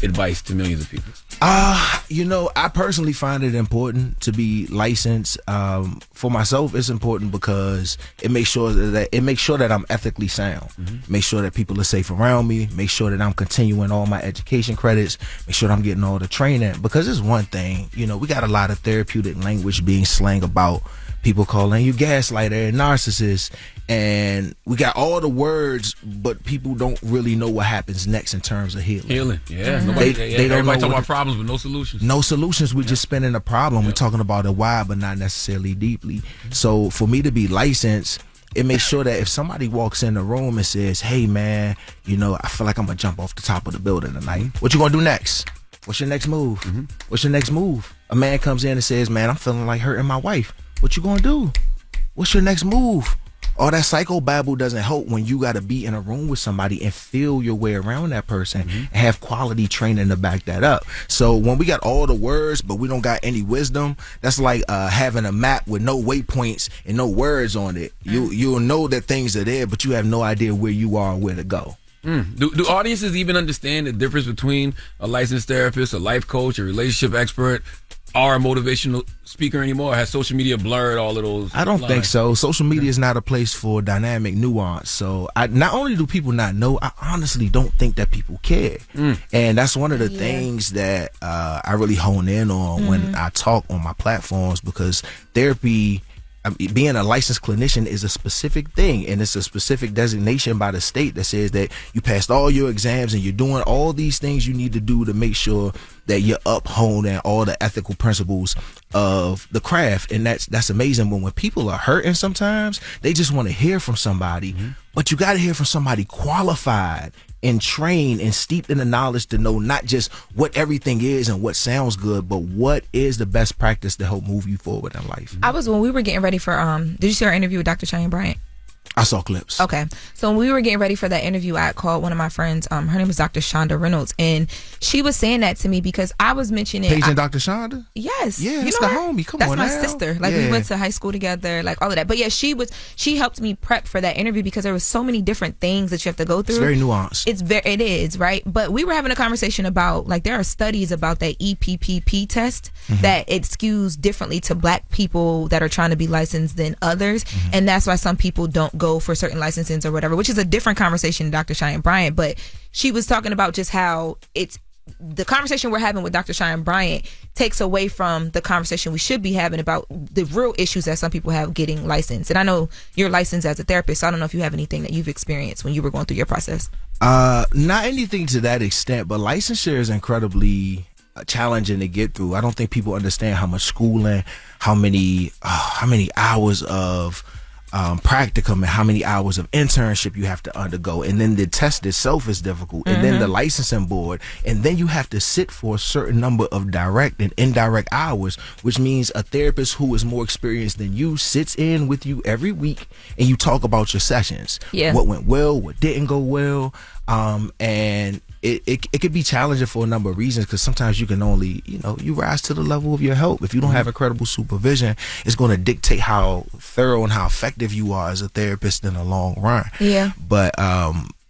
advice to millions of people? I personally find it important to be licensed. For myself, it's important because it makes sure that I'm ethically sound. Make sure that people are safe around me. Make sure that I'm continuing all my education credits. Make sure that I'm getting all the training. Because it's one thing, we got a lot of therapeutic language being slang about people calling you gaslighter and narcissist, and we got all the words, but people don't really know what happens next in terms of healing. Yeah. They don't know talk about problems, but no solutions. No solutions. We're just spinning a problem. We're talking about a why, but not necessarily deeply. So for me to be licensed, it makes sure that if somebody walks in the room and says, "Hey, man, I feel like I'm gonna jump off the top of the building tonight. What you gonna do next? What's your next move? What's your next move?" A man comes in and says, "Man, I'm feeling like hurting my wife. What you gonna do? What's your next move?" All that psychobabble doesn't help when you got to be in a room with somebody and feel your way around that person and have quality training to back that up. So when we got all the words but we don't got any wisdom, that's like having a map with no waypoints and no words on it. You'll know that things are there, but you have no idea where you are and where to go. Do audiences even understand the difference between a licensed therapist, a life coach, a relationship expert, or a motivational speaker anymore? Has social media blurred all of those? I don't lines? think so. Social media is not a place for dynamic nuance. So not only do people not know, I honestly don't think that people care. And that's one of the things that I really hone in on when I talk on my platforms, because therapy being a licensed clinician is a specific thing, and it's a specific designation by the state that says that you passed all your exams and you're doing all these things you need to do to make sure that you're upholding all the ethical principles of the craft. And that's amazing. But when people are hurting, sometimes they just want to hear from somebody, but you got to hear from somebody qualified and trained and steeped in the knowledge to know not just what everything is and what sounds good, but what is the best practice to help move you forward in life. When we were getting ready for did you see our interview with Dr. Cheyenne Bryant? I saw clips. Okay. So when we were getting ready for that interview, I called one of my friends. Her name is Dr. Shonda Reynolds, and she was saying that to me because I was mentioning Paige and Dr. Shonda? Yes. Yeah, you that's know the her? homie. Come that's on my now. sister. Like we went to high school together, like all of that. But yeah, she helped me prep for that interview because there was so many different things that you have to go through. It's very nuanced. It is, right? But we were having a conversation about, like, there are studies about that EPPP test that it skews differently to black people that are trying to be licensed than others. And that's why some people don't go for certain licenses or whatever, which is a different conversation than Dr. Cheyenne Bryant. But she was talking about just how it's the conversation we're having with Dr. Cheyenne Bryant takes away from the conversation we should be having about the real issues that some people have getting licensed. And I know you're licensed as a therapist, so I don't know if you have anything that you've experienced when you were going through your process. Not anything to that extent, but licensure is incredibly challenging to get through. I don't think people understand how much schooling, how many hours of practicum and how many hours of internship you have to undergo, and then the test itself is difficult, and then the licensing board, and then you have to sit for a certain number of direct and indirect hours, which means a therapist who is more experienced than you sits in with you every week and you talk about your sessions, what went well, what didn't go well, and it could be challenging for a number of reasons, because sometimes you can only, you rise to the level of your help. If you don't have incredible supervision, it's going to dictate how thorough and how effective you are as a therapist in the long run. Yeah. But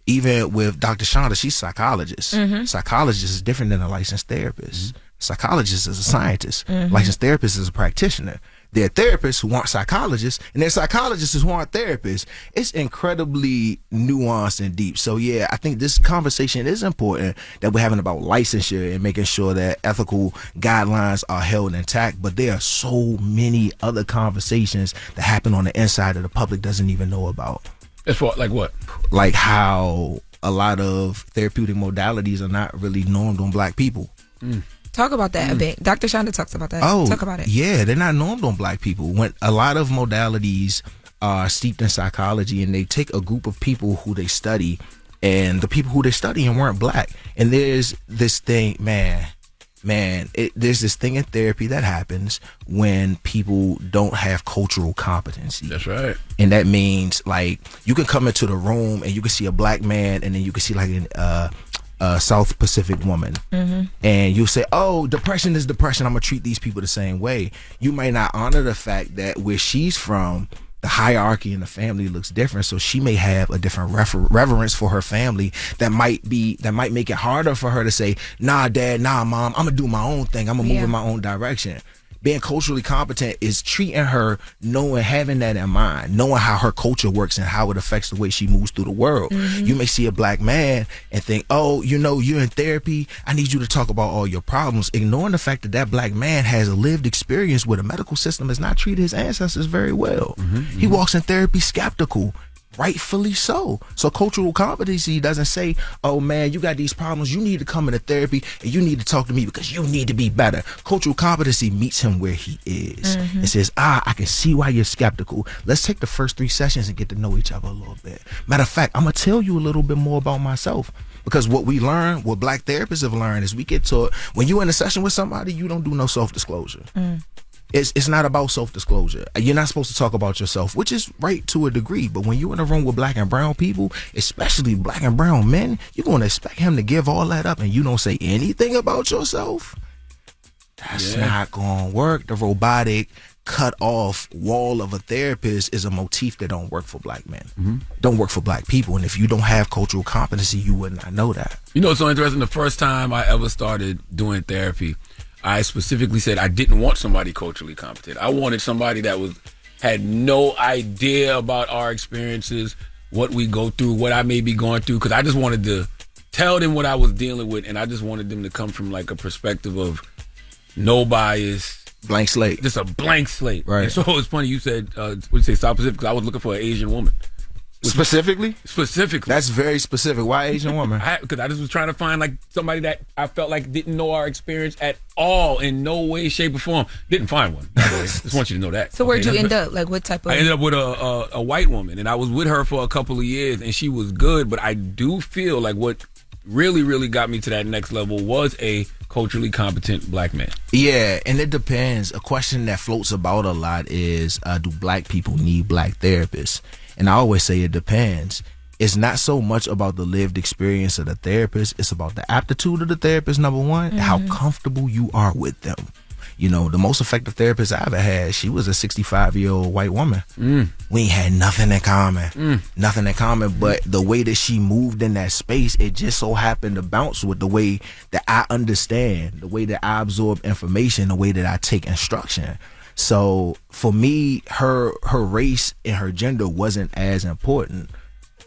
even with Dr. Shonda, she's a psychologist. Psychologist is different than a licensed therapist. Psychologist is a scientist. Licensed therapist is a practitioner. There are therapists who aren't psychologists, and there are psychologists who aren't therapists. It's incredibly nuanced and deep. So yeah, I think this conversation is important that we're having about licensure and making sure that ethical guidelines are held intact. But there are so many other conversations that happen on the inside that the public doesn't even know about. As far like what? Like how a lot of therapeutic modalities are not really normed on black people. Talk about that a bit. Dr. Shonda talks about that. Talk about it. Yeah, they're not normed on black people. When a lot of modalities are steeped in psychology, and they take a group of people who they study, and the people who they study weren't black. And there's this thing, there's this thing in therapy that happens when people don't have cultural competency. That's right. And that means, like, you can come into the room and you can see a black man, and then you can see like a South Pacific woman, and you say, oh, depression is depression, I'm gonna treat these people the same way. You may not honor the fact that where she's from, the hierarchy in the family looks different, so she may have a different reverence for her family that might make it harder for her to say, nah dad, nah mom, I'm gonna do my own thing, I'm gonna move in my own direction. Being culturally competent is treating her, having that in mind, knowing how her culture works and how it affects the way she moves through the world. You may see a black man and think, oh, you're in therapy, I need you to talk about all your problems, ignoring the fact that that black man has a lived experience where the medical system has not treated his ancestors very well. He walks in therapy skeptical. Rightfully so. So cultural competency doesn't say, oh man, you got these problems, you need to come into therapy and you need to talk to me because you need to be better. Cultural competency meets him where he is. It says, I can see why you're skeptical. Let's take the first 3 sessions and get to know each other a little bit. Matter of fact, I'm gonna tell you a little bit more about myself. Because what we learn, what black therapists have learned, is we get taught when you're in a session with somebody, you don't do no self-disclosure. It's not about self-disclosure. You're not supposed to talk about yourself, which is right to a degree. But when you're in a room with black and brown people, especially black and brown men, you're going to expect him to give all that up and you don't say anything about yourself? That's not going to work. The robotic, cut off wall of a therapist is a motif that don't work for black men. Don't work for black people. And if you don't have cultural competency, you would not know that. You know, it's so interesting. The first time I ever started doing therapy, I specifically said I didn't want somebody culturally competent. I wanted somebody that had no idea about our experiences, what we go through, what I may be going through, because I just wanted to tell them what I was dealing with, and I just wanted them to come from like a perspective of no bias, Blank slate. Just a blank slate. Right. And so it's funny you said, what you say, South Pacific, because I was looking for an Asian woman. Specifically? Specifically. That's very specific. Why Asian woman? Because I just was trying to find like somebody that I felt like didn't know our experience at all, in no way, shape, or form. Didn't find one. By the way. Just want you to know that. So where'd you end up? Like what type of? I ended up with a white woman, and I was with her for a couple of years, and she was good. But I do feel like what really, really got me to that next level was a culturally competent black man. Yeah, and it depends. A question that floats about a lot is, do black people need black therapists? And I always say it depends. It's not so much about the lived experience of the therapist. It's about the aptitude of the therapist, number one, and how comfortable you are with them. You know, the most effective therapist I ever had, she was a 65-year-old white woman. We ain't had nothing in common. Nothing in common. But the way that she moved in that space, it just so happened to bounce with the way that I understand, the way that I absorb information, the way that I take instruction. So for me, her race and her gender wasn't as important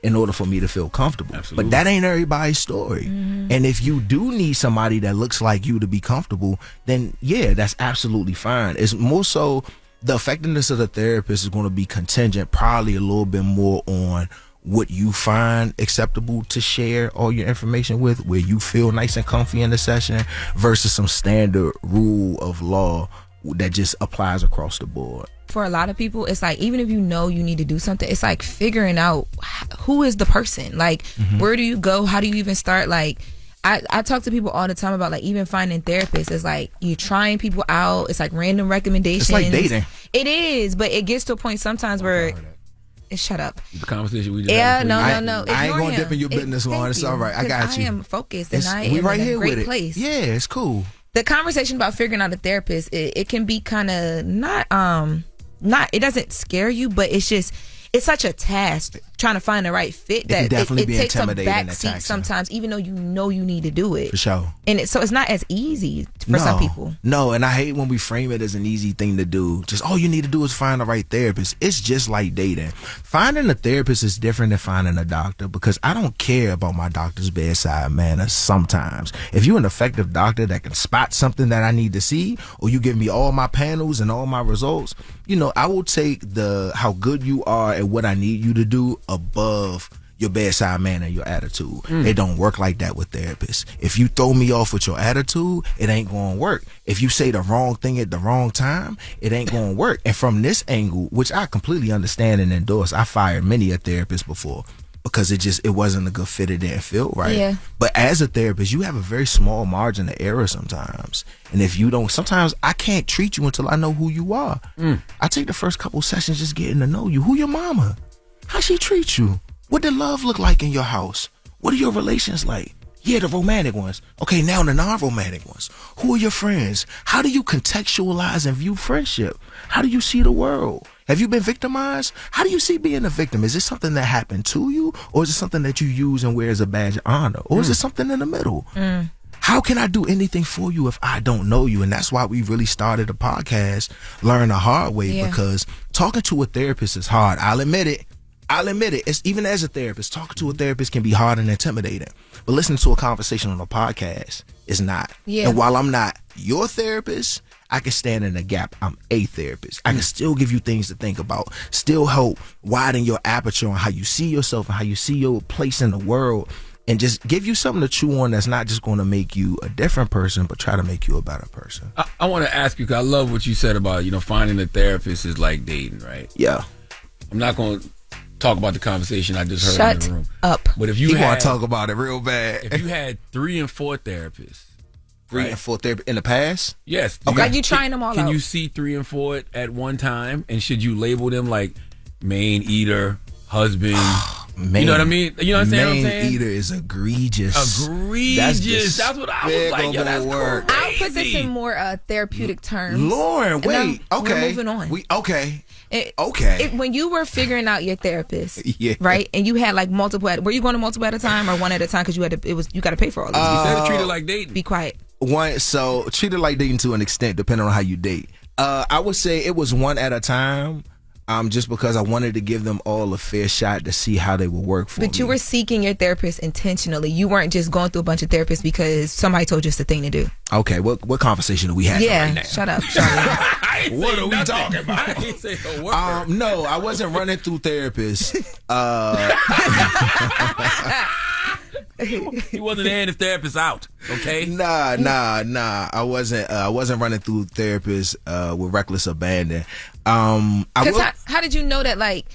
in order for me to feel comfortable. Absolutely. But that ain't everybody's story. And if you do need somebody that looks like you to be comfortable, then yeah, that's absolutely fine. It's more so the effectiveness of the therapist is going to be contingent, probably a little bit more on what you find acceptable to share all your information with, where you feel nice and comfy in the session, versus some standard rule of law that just applies across the board. For a lot of people, it's like, even if you know you need to do something, it's like figuring out who is the person. Like, where do you go? How do you even start? Like, I talk to people all the time about like even finding therapists. It's like you're trying people out. It's like random recommendations. It's like dating. It is, but it gets to a point sometimes where shut up. The conversation we just had. No. I ain't gonna dip in your business, Lauren. It's all right. I got you. I am focused and I am right in a here great with place. Yeah, it's cool. The conversation about figuring out a therapist, it can be kind of not it doesn't scare you, but it's such a task trying to find the right fit that it takes a back seat sometimes, even though you know you need to do it. For sure. And so it's not as easy for some people. No, and I hate when we frame it as an easy thing to do. Just all you need to do is find the right therapist. It's just like dating. Finding a therapist is different than finding a doctor, because I don't care about my doctor's bedside manner sometimes. If you're an effective doctor that can spot something that I need to see, or you give me all my panels and all my results, you know, I will take how good you are at what I need you to do above your bedside manner and your attitude. It don't work like that with therapists. If you throw me off with your attitude, it ain't gonna work. If you say the wrong thing at the wrong time, it ain't gonna work. And from this angle, which I completely understand and endorse, I fired many a therapist before because it wasn't a good fit. It didn't feel right. Yeah. But as a therapist, you have a very small margin of error sometimes. And if you don't, sometimes I can't treat you until I know who you are. I take the first couple sessions just getting to know you. Who your mama? How she treat you? What did love look like in your house? What are your relations like? Yeah, the romantic ones. Okay, now the non-romantic ones. Who are your friends? How do you contextualize and view friendship? How do you see the world? Have you been victimized? How do you see being a victim? Is this something that happened to you? Or is it something that you use and wear as a badge of honor? Or is it something in the middle? How can I do anything for you if I don't know you? And that's why we really started a podcast, Learn the Hard Way, because talking to a therapist is hard. I'll admit it. It's even as a therapist, talking to a therapist can be hard and intimidating. But listening to a conversation on a podcast is not. Yeah. And while I'm not your therapist, I can stand in the gap. I'm a therapist. I can still give you things to think about, still help widen your aperture on how you see yourself and how you see your place in the world, and just give you something to chew on that's not just going to make you a different person, but try to make you a better person. I want to ask you, because I love what you said about, finding a therapist is like dating, right? Yeah. I'm not going to talk about the conversation I just heard in the room. Up. But if you want to talk about it real bad. If you had 3 and 4 therapists. 3 and 4 therapists in the past? Yes. Okay. Are you trying them all out? Can you see 3 and 4 at one time? And should you label them like main eater, husband? You know what I mean? You know what I'm saying? Main eater is egregious. That's what I was like. Yo, that's work. I'll put this in more therapeutic terms. Lauren, wait. Okay. We're moving on. When you were figuring out your therapist, right? And you had like multiple. Were you going to multiple at a time or one at a time? Because you had to. You got to pay for all this. You said treat it like dating. Be quiet. Treat it like dating to an extent, depending on how you date. I would say it was one at a time. Just because I wanted to give them all a fair shot to see how they would work for me. But you were seeking your therapist intentionally. You weren't just going through a bunch of therapists because somebody told you it's the thing to do. Okay, what conversation are we having right now? Shut up, Charlie. What are we talking about? No, I wasn't running through therapists. He wasn't handing his therapist out, okay? Nah. I wasn't running through therapists with reckless abandon. Because how did you know that, like,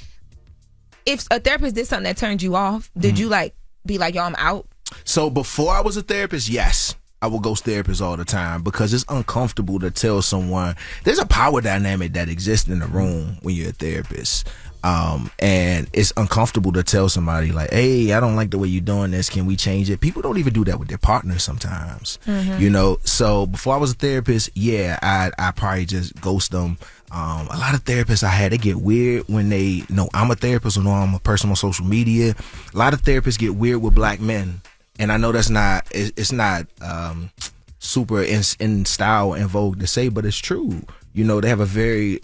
if a therapist did something that turned you off, did you like be like, yo, I'm out? So before I was a therapist, yes. I would ghost therapists all the time because it's uncomfortable to tell someone. There's a power dynamic that exists in the room when you're a therapist. And it's uncomfortable to tell somebody like, hey, I don't like the way you're doing this. Can we change it? People don't even do that with their partners sometimes, you know? So before I was a therapist, I probably just ghost them. A lot of therapists I had, they get weird when they know I'm a therapist or know I'm a person on social media. A lot of therapists get weird with black men. And I know it's not super in style and vogue to say, but it's true. You know, they have a very,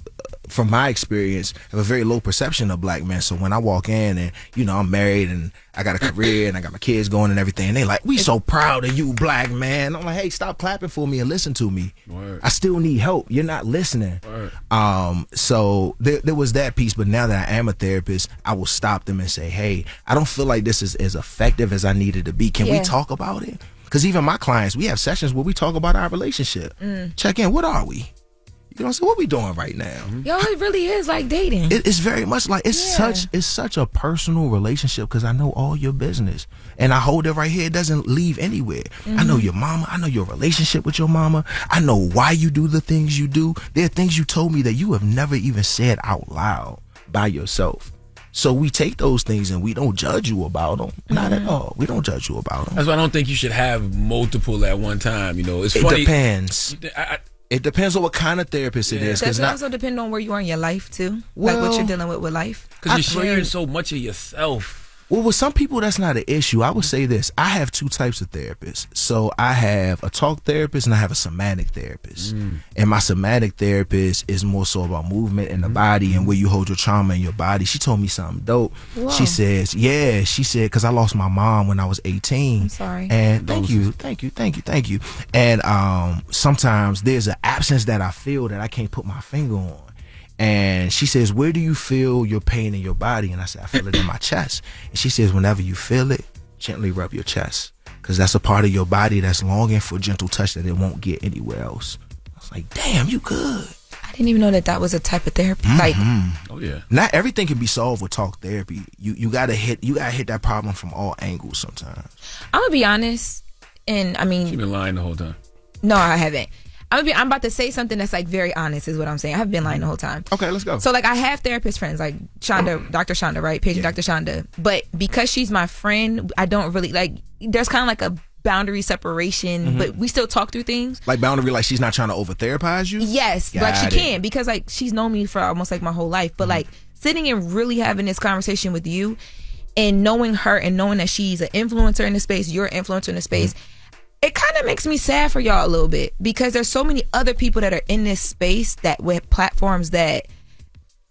from my experience, have a very low perception of black men. So when I walk in and, you know, I'm married and I got a career and I got my kids going and everything, and they like, we so proud of you, black man. I'm like, hey, stop clapping for me and listen to me. Word. I still need help. You're not listening. So there was that piece. But now that I am a therapist, I will stop them and say, hey, I don't feel like this is as effective as I needed to be. Can we talk about it? Because even my clients, we have sessions where we talk about our relationship. Check in. What are we? You know what I'm saying? What we doing right now? Yo, it really is like dating. It's very much like it's such a personal relationship because I know all your business and I hold it right here. It doesn't leave anywhere. I know your mama. I know your relationship with your mama. I know why you do the things you do. There are things you told me that you have never even said out loud by yourself. So we take those things and we don't judge you about them. Not at all. We don't judge you about them. That's why I don't think you should have multiple at one time. You know, it's funny. It depends. It depends on what kind of therapist it is. Does it also depend on where you are in your life too? Like what you're dealing with life? Because you're sharing so much of yourself. Well, with some people, that's not an issue. I would say this. I have two types of therapists. So I have a talk therapist and I have a somatic therapist. And my somatic therapist is more so about movement in the body and where you hold your trauma in your body. She told me something dope. Whoa. She said, because I lost my mom when I was 18. I'm sorry. And thank you. And sometimes there's an absence that I feel that I can't put my finger on. And she says, where do you feel your pain in your body? And I said, I feel it in my chest. And she says, whenever you feel it, gently rub your chest. Because that's a part of your body that's longing for gentle touch that it won't get anywhere else. I was like, damn, you good. I didn't even know that was a type of therapy. Like, oh yeah. Not everything can be solved with talk therapy. You gotta hit that problem from all angles sometimes. I'm gonna be honest, and I mean, You've been lying the whole time. No, I haven't. I'm about to say something that's like very honest is what I'm saying. I haven't been lying the whole time. Okay, let's go. So like I have therapist friends like Shonda, Dr. Shonda, right? Patient Dr. Shonda. But because she's my friend, I don't really like, there's kind of like a boundary separation, but we still talk through things. Like boundary, like she's not trying to over therapize you? Yes, like she can because like she's known me for almost like my whole life. But like sitting and really having this conversation with you and knowing her and knowing that she's an influencer in the space, you're an influencer in the space, it kind of makes me sad for y'all a little bit because there's so many other people that are in this space that with platforms that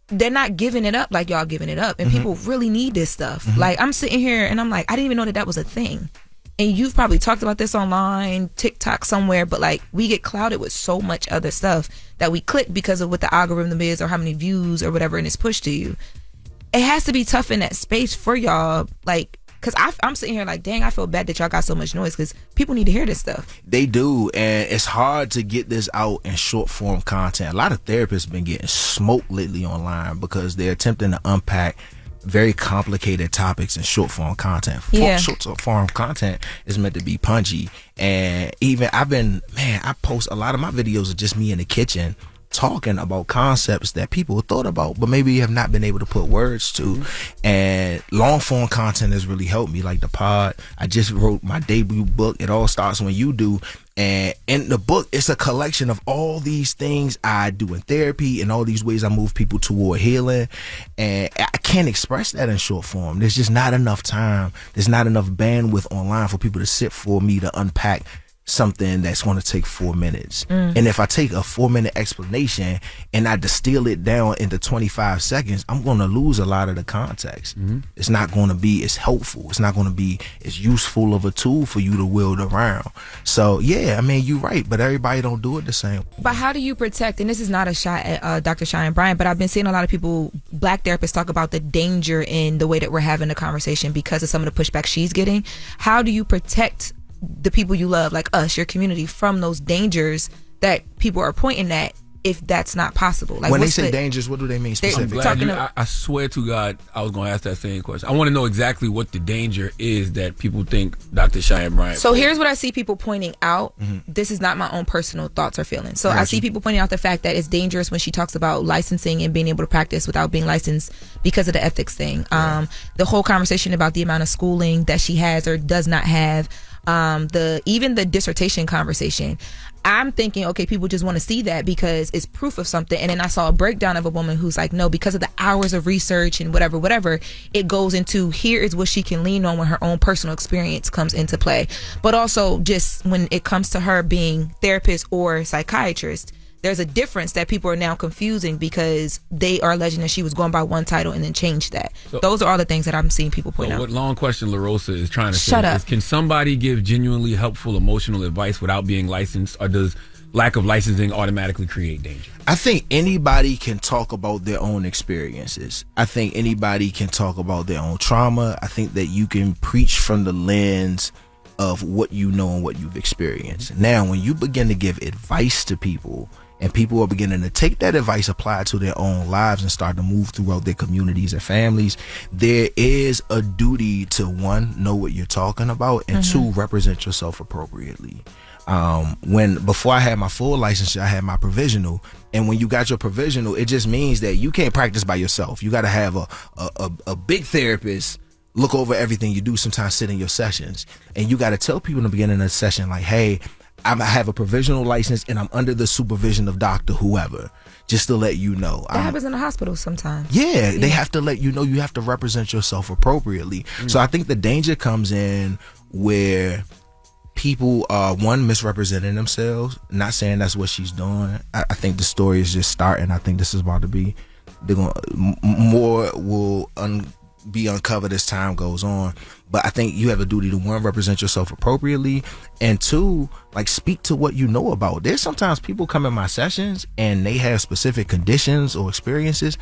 they're not giving it up like y'all giving it up, and people really need this stuff. Like I'm sitting here and I'm like, I didn't even know that was a thing. And you've probably talked about this online, TikTok somewhere, but like we get clouded with so much other stuff that we click because of what the algorithm is or how many views or whatever, and it's pushed to you. It has to be tough in that space for y'all, like. Because I'm sitting here like, dang, I feel bad that y'all got so much noise because people need to hear this stuff. They do, and it's hard to get this out in short form content. A lot of therapists have been getting smoked lately online because they're attempting to unpack very complicated topics in short form content. Short form content is meant to be punchy, and even I post a lot of my videos of just me in the kitchen talking about concepts that people thought about but maybe have not been able to put words to. And long form content has really helped me, like the pod. I just wrote my debut book, It All Starts When You Do, and in the book it's a collection of all these things I do in therapy and all these ways I move people toward healing, and I can't express that in short form. There's just not enough time, there's not enough bandwidth online for people to sit for me to unpack something that's going to take 4 minutes. Mm. And if I take a 4-minute explanation and I distill it down into 25 seconds, I'm going to lose a lot of the context. It's not going to be as helpful. It's not going to be as useful of a tool for you to wield around. So yeah, I mean, you're right, but everybody don't do it the same. But how do you protect, and this is not a shot at Dr. Cheyenne Bryant, but I've been seeing a lot of people, black therapists, talk about the danger in the way that we're having the conversation because of some of the pushback she's getting. How do you protect the people you love, like us, your community, from those dangers that people are pointing at, if that's not possible? Like, when they say dangers, what do they mean specifically? I swear to God, I was going to ask that same question. I want to know exactly what the danger is that people think Dr. Cheyenne Bryant. So here's what I see people pointing out. This is not my own personal thoughts or feelings. So I see people pointing out the fact that it's dangerous when she talks about licensing and being able to practice without being licensed because of the ethics thing. The whole conversation about the amount of schooling that she has or does not have. Even the dissertation conversation, I'm thinking, okay, people just want to see that because it's proof of something. And then I saw a breakdown of a woman who's like, no, because of the hours of research and whatever, it goes into, here is what she can lean on when her own personal experience comes into play. But also just when it comes to her being therapist or psychiatrist, there's a difference that people are now confusing because they are alleging that she was going by one title and then changed that. So, those are all the things that I'm seeing people point out. What long question LaRosa is trying to Shut say up. is, can somebody give genuinely helpful emotional advice without being licensed, or does lack of licensing automatically create danger? I think anybody can talk about their own experiences. I think anybody can talk about their own trauma. I think that you can preach from the lens of what you know and what you've experienced. Now, when you begin to give advice to people, and people are beginning to take that advice, apply it to their own lives, and start to move throughout their communities and families, there is a duty to, one, know what you're talking about, and two, represent yourself appropriately. Before I had my full licensure, I had my provisional, and when you got your provisional, it just means that you can't practice by yourself. You got to have a big therapist look over everything you do, sometimes sit in your sessions, and you got to tell people in the beginning of the session, like, hey, I have a provisional license and I'm under the supervision of Dr. Whoever, just to let you know. That happens in the hospital sometimes. Yeah, they have to let you know you have to represent yourself appropriately. So I think the danger comes in where people are, one, misrepresenting themselves. Not saying that's what she's doing. I think the story is just starting. I think this is about to be, more will be uncovered as time goes on. But I think you have a duty to, one, represent yourself appropriately, and two, like, speak to what you know about. There's sometimes people come in my sessions and they have specific conditions or experiences.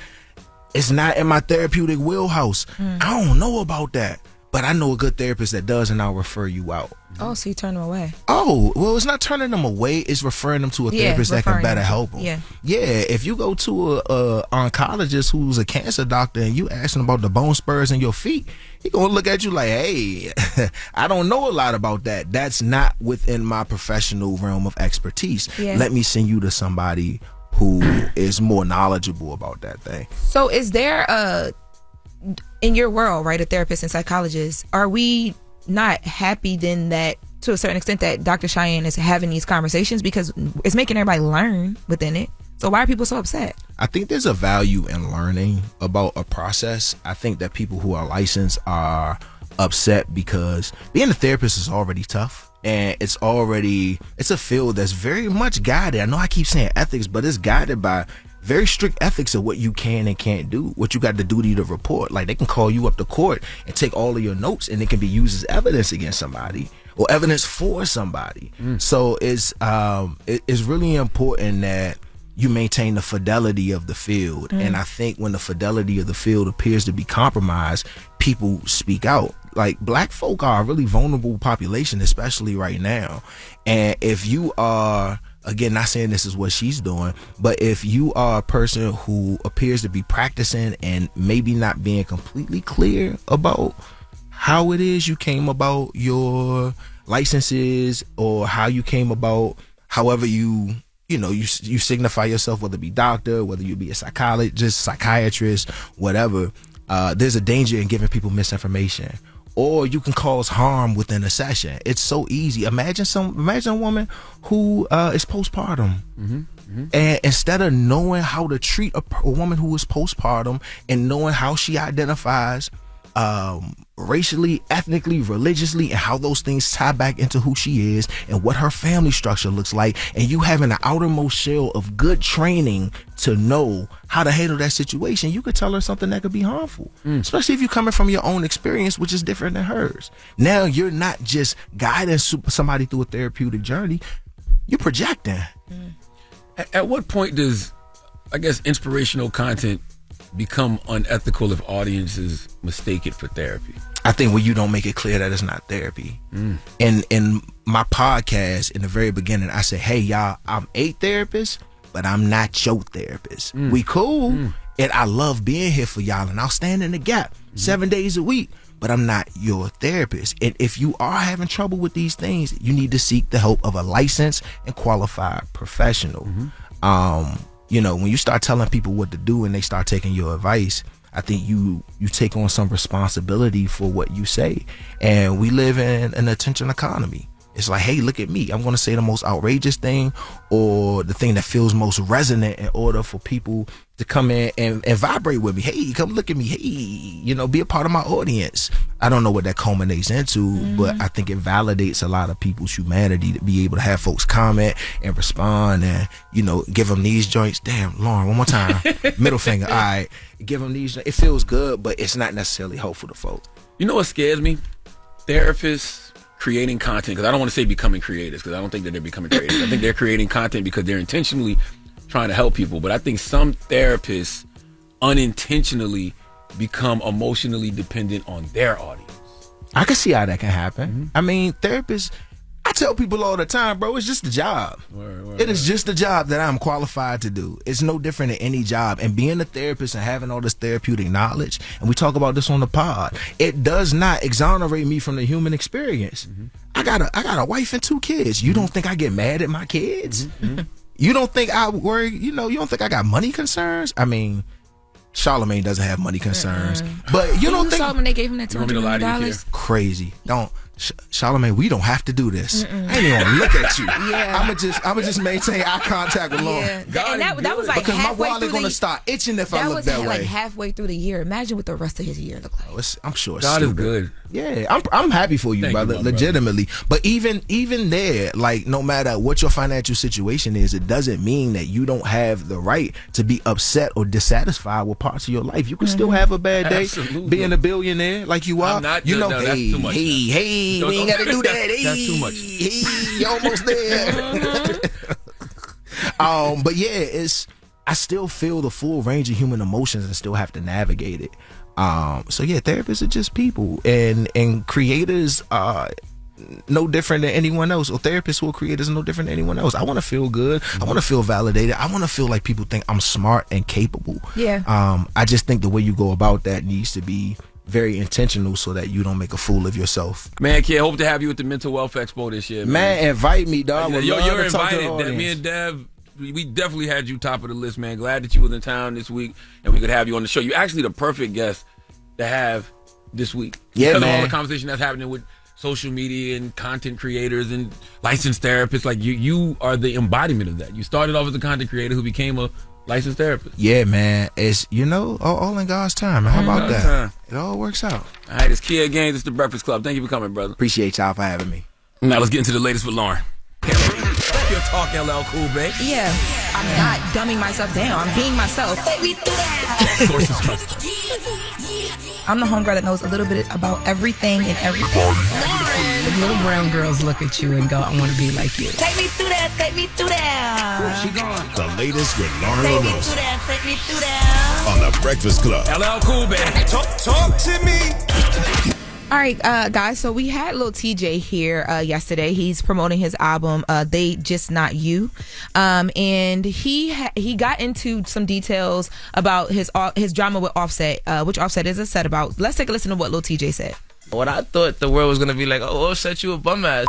It's not in my therapeutic wheelhouse. I don't know about that, but I know a good therapist that does, and I'll refer you out. Oh, so you turn them away? Oh, well, it's not turning them away. It's referring them to a therapist that can better help them. Yeah. If you go to a oncologist who's a cancer doctor and you ask him about the bone spurs in your feet, he gonna look at you like, hey, I don't know a lot about that. That's not within my professional realm of expertise. Let me send you to somebody who is more knowledgeable about that thing. So is there in your world, right, a therapist and psychologist, are we not happy then that, to a certain extent, that Dr. Cheyenne is having these conversations, because it's making everybody learn within it? So why are people so upset? I think there's a value in learning about a process. I think that people who are licensed are upset because being a therapist is already tough, and it's a field that's very much guided. I know I keep saying ethics, but it's guided by very strict ethics of what you can and can't do, what you got the duty to report. Like, they can call you up to court and take all of your notes, and it can be used as evidence against somebody or evidence for somebody. So it's really important that you maintain the fidelity of the field. And I think when the fidelity of the field appears to be compromised, people speak out. Like, black folk are a really vulnerable population, especially right now. And if you are, again, not saying this is what she's doing, but if you are a person who appears to be practicing and maybe not being completely clear about how it is you came about your licenses, or how you came about, however you signify yourself, whether it be doctor, whether you be a psychologist, psychiatrist, whatever, there's a danger in giving people misinformation, or you can cause harm within a session. It's so easy. Imagine a woman who is postpartum, and instead of knowing how to treat a woman who is postpartum and knowing how she identifies, racially, ethnically, religiously, and how those things tie back into who she is and what her family structure looks like, and you having an outermost shell of good training to know how to handle that situation, you could tell her something that could be harmful, especially if you're coming from your own experience, which is different than hers. Now you're not just guiding somebody through a therapeutic journey, you're projecting. At what point does, I guess, inspirational content become unethical if audiences mistake it for therapy? I think when you don't make it clear that it's not therapy. In my podcast, in the very beginning, I said, hey, y'all, I'm a therapist, but I'm not your therapist. We cool, and I love being here for y'all, and I'll stand in the gap 7 days a week, but I'm not your therapist. And if you are having trouble with these things, you need to seek the help of a licensed and qualified professional. You know, when you start telling people what to do and they start taking your advice, I think you take on some responsibility for what you say. And we live in an attention economy. It's like, hey, look at me. I'm going to say the most outrageous thing or the thing that feels most resonant in order for people to come in and vibrate with me. Hey, come look at me. Hey, you know, be a part of my audience. I don't know what that culminates into, but I think it validates a lot of people's humanity to be able to have folks comment and respond and, you know, give them these joints. Damn, Loren, one more time. Middle finger. All right. Give them these. It feels good, but it's not necessarily helpful to folks. You know what scares me? Therapists creating content, because I don't want to say becoming creators, because I don't think that they're becoming creators. I think they're creating content because they're intentionally trying to help people. But I think some therapists unintentionally become emotionally dependent on their audience. I can see how that can happen. I mean, therapists, I tell people all the time, bro, it's just a job. It is just a job that I'm qualified to do. It's no different than any job. And being a therapist and having all this therapeutic knowledge, and we talk about this on the pod, it does not exonerate me from the human experience. I got a wife and 2 kids. You don't think I get mad at my kids? You don't think I worry, you don't think I got money concerns? I mean, Charlamagne doesn't have money concerns, but you don't think Charlamagne gave him that $200 million? Crazy. Charlamagne, we don't have to do this. I ain't even gonna look at you. I'ma just maintain eye contact with Loren. And that was like because my halfway wallet gonna start itching if I look that way. That was like halfway through the year. Imagine what the rest of his year looked like. I'm sure it's God stupid. is good. Yeah, I'm happy for you, brother. Legitimately. But even there, like, no matter what your financial situation is, it doesn't mean that you don't have the right to be upset or dissatisfied with parts of your life. You can still have a bad day. Absolutely. Being a billionaire like you are. That's hey, too much. Hey, we ain't gotta do that. Hey, that's too much. Hey, you almost there. But yeah, I still feel the full range of human emotions and still have to navigate it. So yeah, therapists are just people, and creators are no different than anyone else, or therapists who are creators are no different than anyone else. I want to feel good. I want to feel validated. I want to feel like people think I'm smart and capable. I just think the way you go about that needs to be very intentional so that you don't make a fool of yourself. Man, Kier, hope to have you at the Mental Wealth Expo this year. Man, invite me, dog. You're invited. Me and Dev, we definitely had you top of the list, man. Glad that you was in town this week and we could have you on the show. You're actually the perfect guest to have this week. Yeah, because man. of all the conversation that's happening with social media and content creators and licensed therapists. Like you are the embodiment of that. You started off as a content creator who became a licensed therapist. Yeah, man. It's, all in God's time. How about that? It all works out. All right, it's Kier Gaines. It's the Breakfast Club. Thank you for coming, brother. Appreciate y'all for having me. Now let's get into the latest with Loren. Your talk, LL Cool, babe. Yeah, I'm not dumbing myself down. I'm being myself. Sources trust. I'm the homegirl that knows a little bit about everything and everything. The little brown girls look at you and go, I want to be like you. Take me through that, take me through that. She gone. The latest with Loren Take me LoRosa through that, take me through that. on the Breakfast Club. LL Cool, baby. Talk to me. All right, guys, so we had Lil TJ here yesterday. He's promoting his album, They Just Not You. And he got into some details about his drama with Offset, which Offset is upset about. Let's take a listen to what Lil TJ said. What I thought the world was going to be like, oh, Offset, you a bum ass.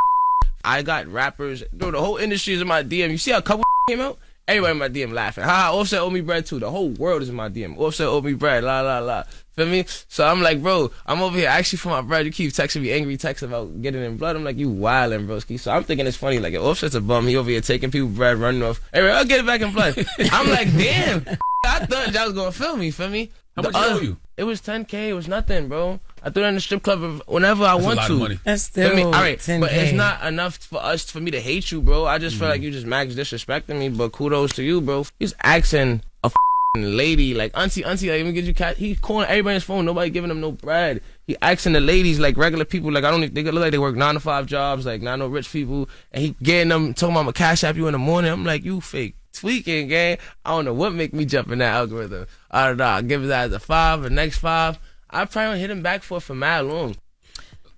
I got rappers, the whole industry is in my DM. You see how a couple came out? Everybody in my DM laughing. Offset owe me bread too. The whole world is in my DM. Offset owe me bread, la la la. Feel me? So I'm like, bro, I'm over here actually for my bread. You keep texting me angry texts about getting in blood. I'm like, you wildin', broski. So I'm thinking it's funny. Like, Offset's a bum. He over here taking people bread, running off. Anyway, I'll get it back in blood. I'm like, damn. I thought y'all was gonna feel me. How much did he owe you? It was $10K. It was nothing, bro. I threw it in the strip club whenever I want a lot to. of money. That's still all right, $10K. but it's not enough for me to hate you, bro. I just feel like you just max disrespecting me. But kudos to you, bro. He's asking a lady like auntie, like, let me get you cash. He's calling everybody's phone. Nobody giving him no bread. He asking the ladies like regular people like they look like they work 9 to 5 jobs, like not no rich people, and he getting them talking about I'm gonna cash app you in the morning. I'm like, you fake tweaking, gang. I don't know what make me jump in that algorithm. I don't know. I'll give his ass a 5, the next 5. I probably hit him back for mad long.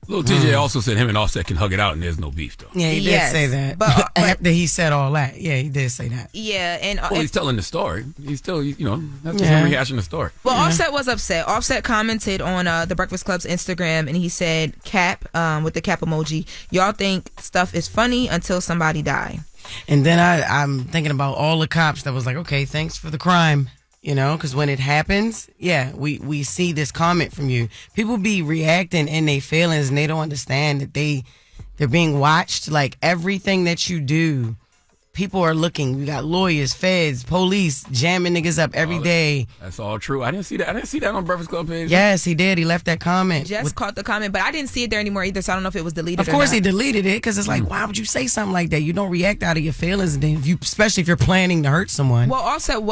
Lil TJ also said him and Offset can hug it out and there's no beef though. Yeah, he did say that. But after he said all that, yeah, he did say that. Yeah, and well, he's telling the story. He's still, that's just Yeah. him rehashing the story. Well, Offset was upset. Offset commented on the Breakfast Club's Instagram, and he said, "Cap," with the cap emoji. Y'all think stuff is funny until somebody die. And then I'm thinking about all the cops that was like, okay, thanks for the crime. Because when it happens, we see this comment from you. People be reacting in their feelings and they don't understand that they're being watched. Like everything that you do, people are looking. We got lawyers, feds, police jamming niggas up every day. That's all true. I didn't see that on Breakfast Club page. Yes, he did. He left that comment. Jess caught the comment, but I didn't see it there anymore either, so I don't know if it was deleted. Of course or not. he deleted it because it's like, why would you say something like that? You don't react out of your feelings, and then especially if you're planning to hurt someone. Well, Offset,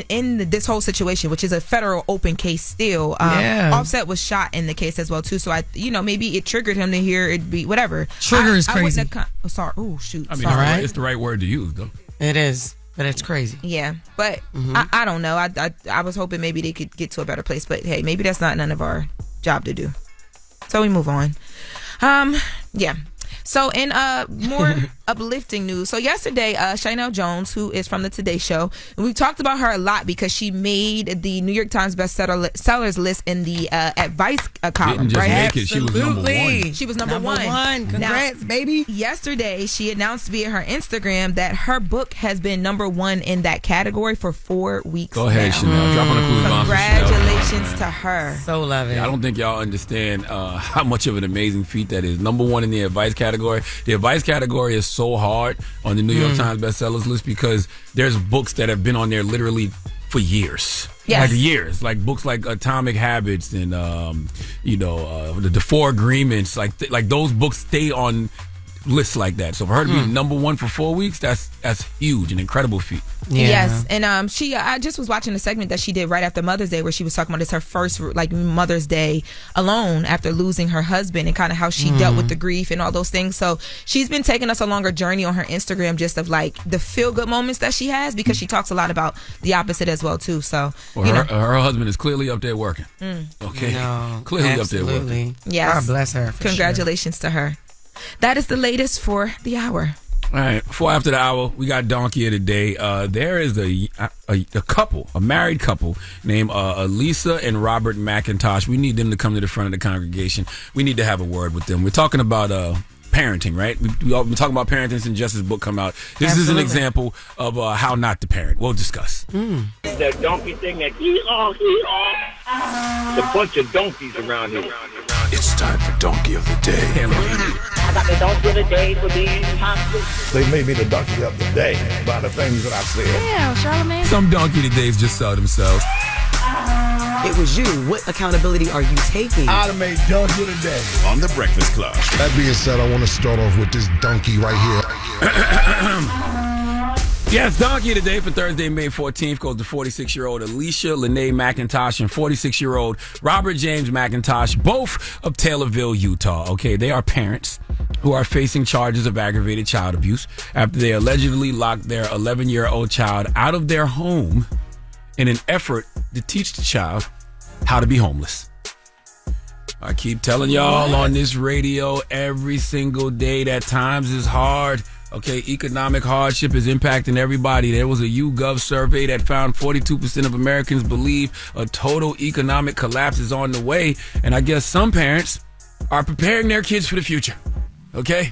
in this whole situation, which is a federal open case still, Offset was shot in the case as well too. So maybe it triggered him to hear it be whatever. Trigger is crazy. Sorry. Oh shoot. I mean, sorry. it's the right word to use though. It is, but it's crazy. Yeah, but I don't know. I was hoping maybe they could get to a better place, but hey, maybe that's not none of our job to do. So we move on. Yeah. So in more uplifting news, so yesterday, Shynell Jones, who is from the Today Show, and we talked about her a lot because she made the New York Times bestsellers list in the advice column. Didn't just right? make it. She was number one. She was number one. Congrats, baby. Yesterday, she announced via her Instagram that her book has been number one in that category for 4 weeks. Go ahead, Chanel. Drop on the clues bomb. Congratulations to her. So love it. I don't think y'all understand how much of an amazing feat that is. Number one in the advice category. The advice category is so hard on the New York Times bestsellers list because there's books that have been on there literally for years. Yes. Like years. Like books like Atomic Habits and the 4 Agreements. Like those books stay on lists like that. So for her to be number one for 4 weeks, that's huge, an incredible feat. Yeah. Yes, and I just was watching a segment that she did right after Mother's Day where she was talking about it's her first Mother's Day alone after losing her husband and kind of how she dealt with the grief and all those things. So she's been taking us a longer journey on her Instagram just of like the feel good moments that she has because she talks a lot about the opposite as well too. So her husband is clearly up there working. Okay, clearly absolutely. up there working. Yes, God bless her. Congratulations to her. That is the latest for the hour. All right, before after the hour, we got Donkey of the Day. There is a couple, a married couple named Elisa and Robert McIntosh. We need them to come to the front of the congregation. We need to have a word with them. We're talking about parenting, right? We've been talking about parenting since Jess's book come out. This is an example of how not to parent. We'll discuss. That donkey thing that a bunch of donkeys around here. It's time for Donkey of the Day. I got the donkey of the day for being toxic. They made me the Donkey of the Day by the things that I said. Yeah, Charlamagne. Some donkey todays just sell themselves. It was you. What accountability are you taking? I'd have made Donkey of the Day on The Breakfast Club. That being said, I want to start off with this donkey right here. Yes, Donkey today for Thursday, May 14th goes to 46-year-old Alicia Lene McIntosh and 46-year-old Robert James McIntosh, both of Taylorville, Utah. Okay, they are parents who are facing charges of aggravated child abuse after they allegedly locked their 11-year-old child out of their home in an effort to teach the child how to be homeless. I keep telling y'all on this radio every single day that times is hard. Okay, economic hardship is impacting everybody. There was a YouGov survey that found 42% of Americans believe a total economic collapse is on the way. And I guess some parents are preparing their kids for the future. Okay?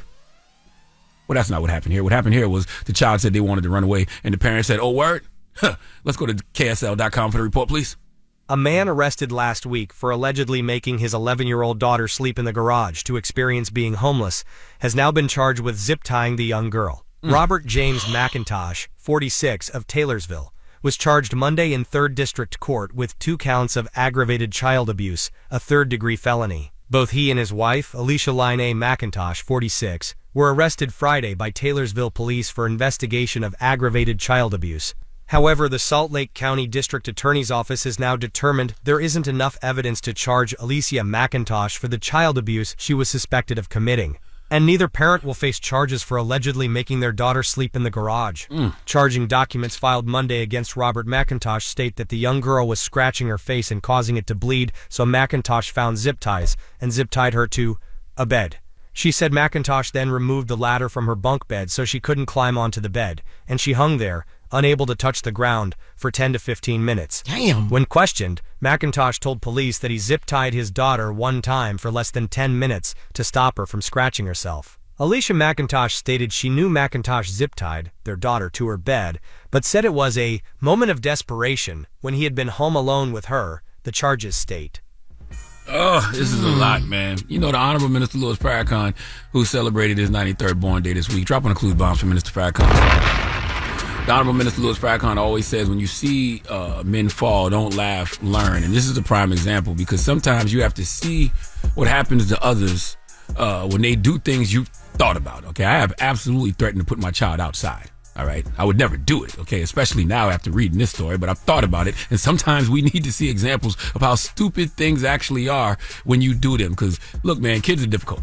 Well, that's not what happened here. What happened here was the child said they wanted to run away, and the parents said, oh, word? Let's go to KSL.com for the report, please. A man arrested last week for allegedly making his 11-year-old daughter sleep in the garage to experience being homeless has now been charged with zip-tying the young girl. Robert James McIntosh, 46, of Taylorsville, was charged Monday in 3rd District Court with 2 counts of aggravated child abuse, a third-degree felony. Both he and his wife, Alicia Line McIntosh, 46, were arrested Friday by Taylorsville police for investigation of aggravated child abuse. However, the Salt Lake County District Attorney's Office has now determined there isn't enough evidence to charge Alicia McIntosh for the child abuse she was suspected of committing. And neither parent will face charges for allegedly making their daughter sleep in the garage. Charging documents filed Monday against Robert McIntosh state that the young girl was scratching her face and causing it to bleed, so McIntosh found zip ties and zip-tied her to a bed. She said McIntosh then removed the ladder from her bunk bed so she couldn't climb onto the bed, and she hung there, unable to touch the ground, for 10 to 15 minutes. Damn. When questioned, McIntosh told police that he zip-tied his daughter one time for less than 10 minutes to stop her from scratching herself. Alicia McIntosh stated she knew McIntosh zip-tied their daughter to her bed, but said it was a moment of desperation when he had been home alone with her, the charges state. Oh, this is a lot, man. You know, the Honorable Minister Louis Farrakhan, who celebrated his 93rd born day this week, dropping the clues bombs for Minister Farrakhan. The Honorable Minister Louis Farrakhan always says, when you see men fall, don't laugh, learn. And this is a prime example, because sometimes you have to see what happens to others when they do things you've thought about. Okay, I have absolutely threatened to put my child outside. All right, I would never do it, okay, especially now after reading this story, but I've thought about it, and sometimes we need to see examples of how stupid things actually are when you do them, because, look, man, kids are difficult,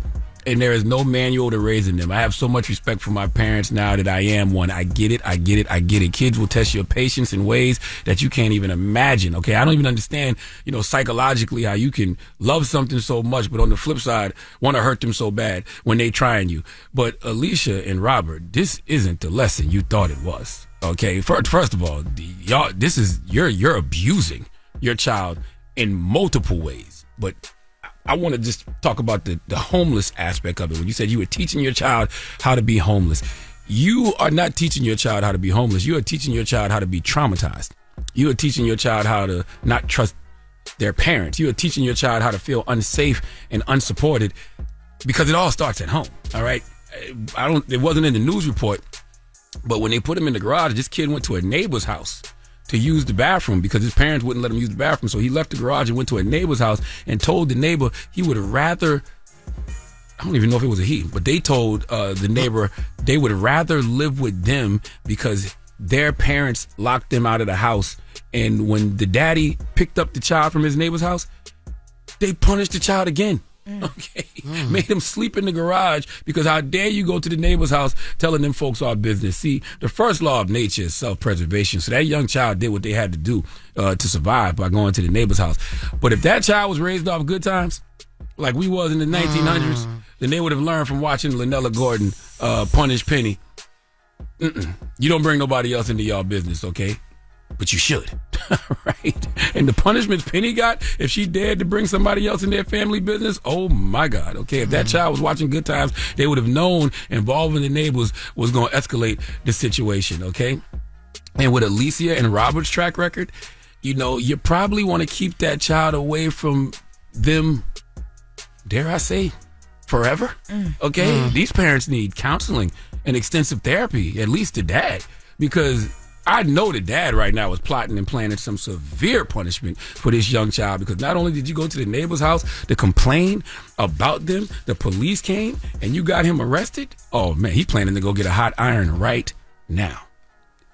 and there is no manual to raising them. I have so much respect for my parents now that I am one. I get it. Kids will test your patience in ways that you can't even imagine, okay? I don't even understand, psychologically how you can love something so much, but on the flip side, want to hurt them so bad when they trying you. But Alicia and Robert, this isn't the lesson you thought it was, okay? First of all, y'all, this is, you're abusing your child in multiple ways, but I want to just talk about the homeless aspect of it. When you said you were teaching your child how to be homeless, you are not teaching your child how to be homeless. You are teaching your child how to be traumatized. You are teaching your child how to not trust their parents. You are teaching your child how to feel unsafe and unsupported, because it all starts at home. All right. It wasn't in the news report, but when they put him in the garage, this kid went to a neighbor's house to use the bathroom because his parents wouldn't let him use the bathroom. So he left the garage and went to a neighbor's house and told the neighbor he would rather, I don't even know if it was a he, but they told the neighbor they would rather live with them because their parents locked them out of the house. And when the daddy picked up the child from his neighbor's house, they punished the child again. Okay, made him sleep in the garage because how dare you go to the neighbor's house telling them folks our business. See, the first law of nature is self-preservation. So that young child did what they had to do to survive by going to the neighbor's house. But if that child was raised off good times, like we was in the 1900s, then they would have learned from watching Lynella Gordon punish Penny. You don't bring nobody else into y'all business, okay? But you should, right? And the punishments Penny got, if she dared to bring somebody else in their family business, oh my God, okay? If that child was watching Good Times, they would have known involving the neighbors was going to escalate the situation, okay? And with Alicia and Robert's track record, you probably want to keep that child away from them, dare I say, forever, okay? These parents need counseling and extensive therapy, at least the dad, because I know the dad right now is plotting and planning some severe punishment for this young child, because not only did you go to the neighbor's house to complain about them, the police came and you got him arrested. Oh man, he's planning to go get a hot iron right now.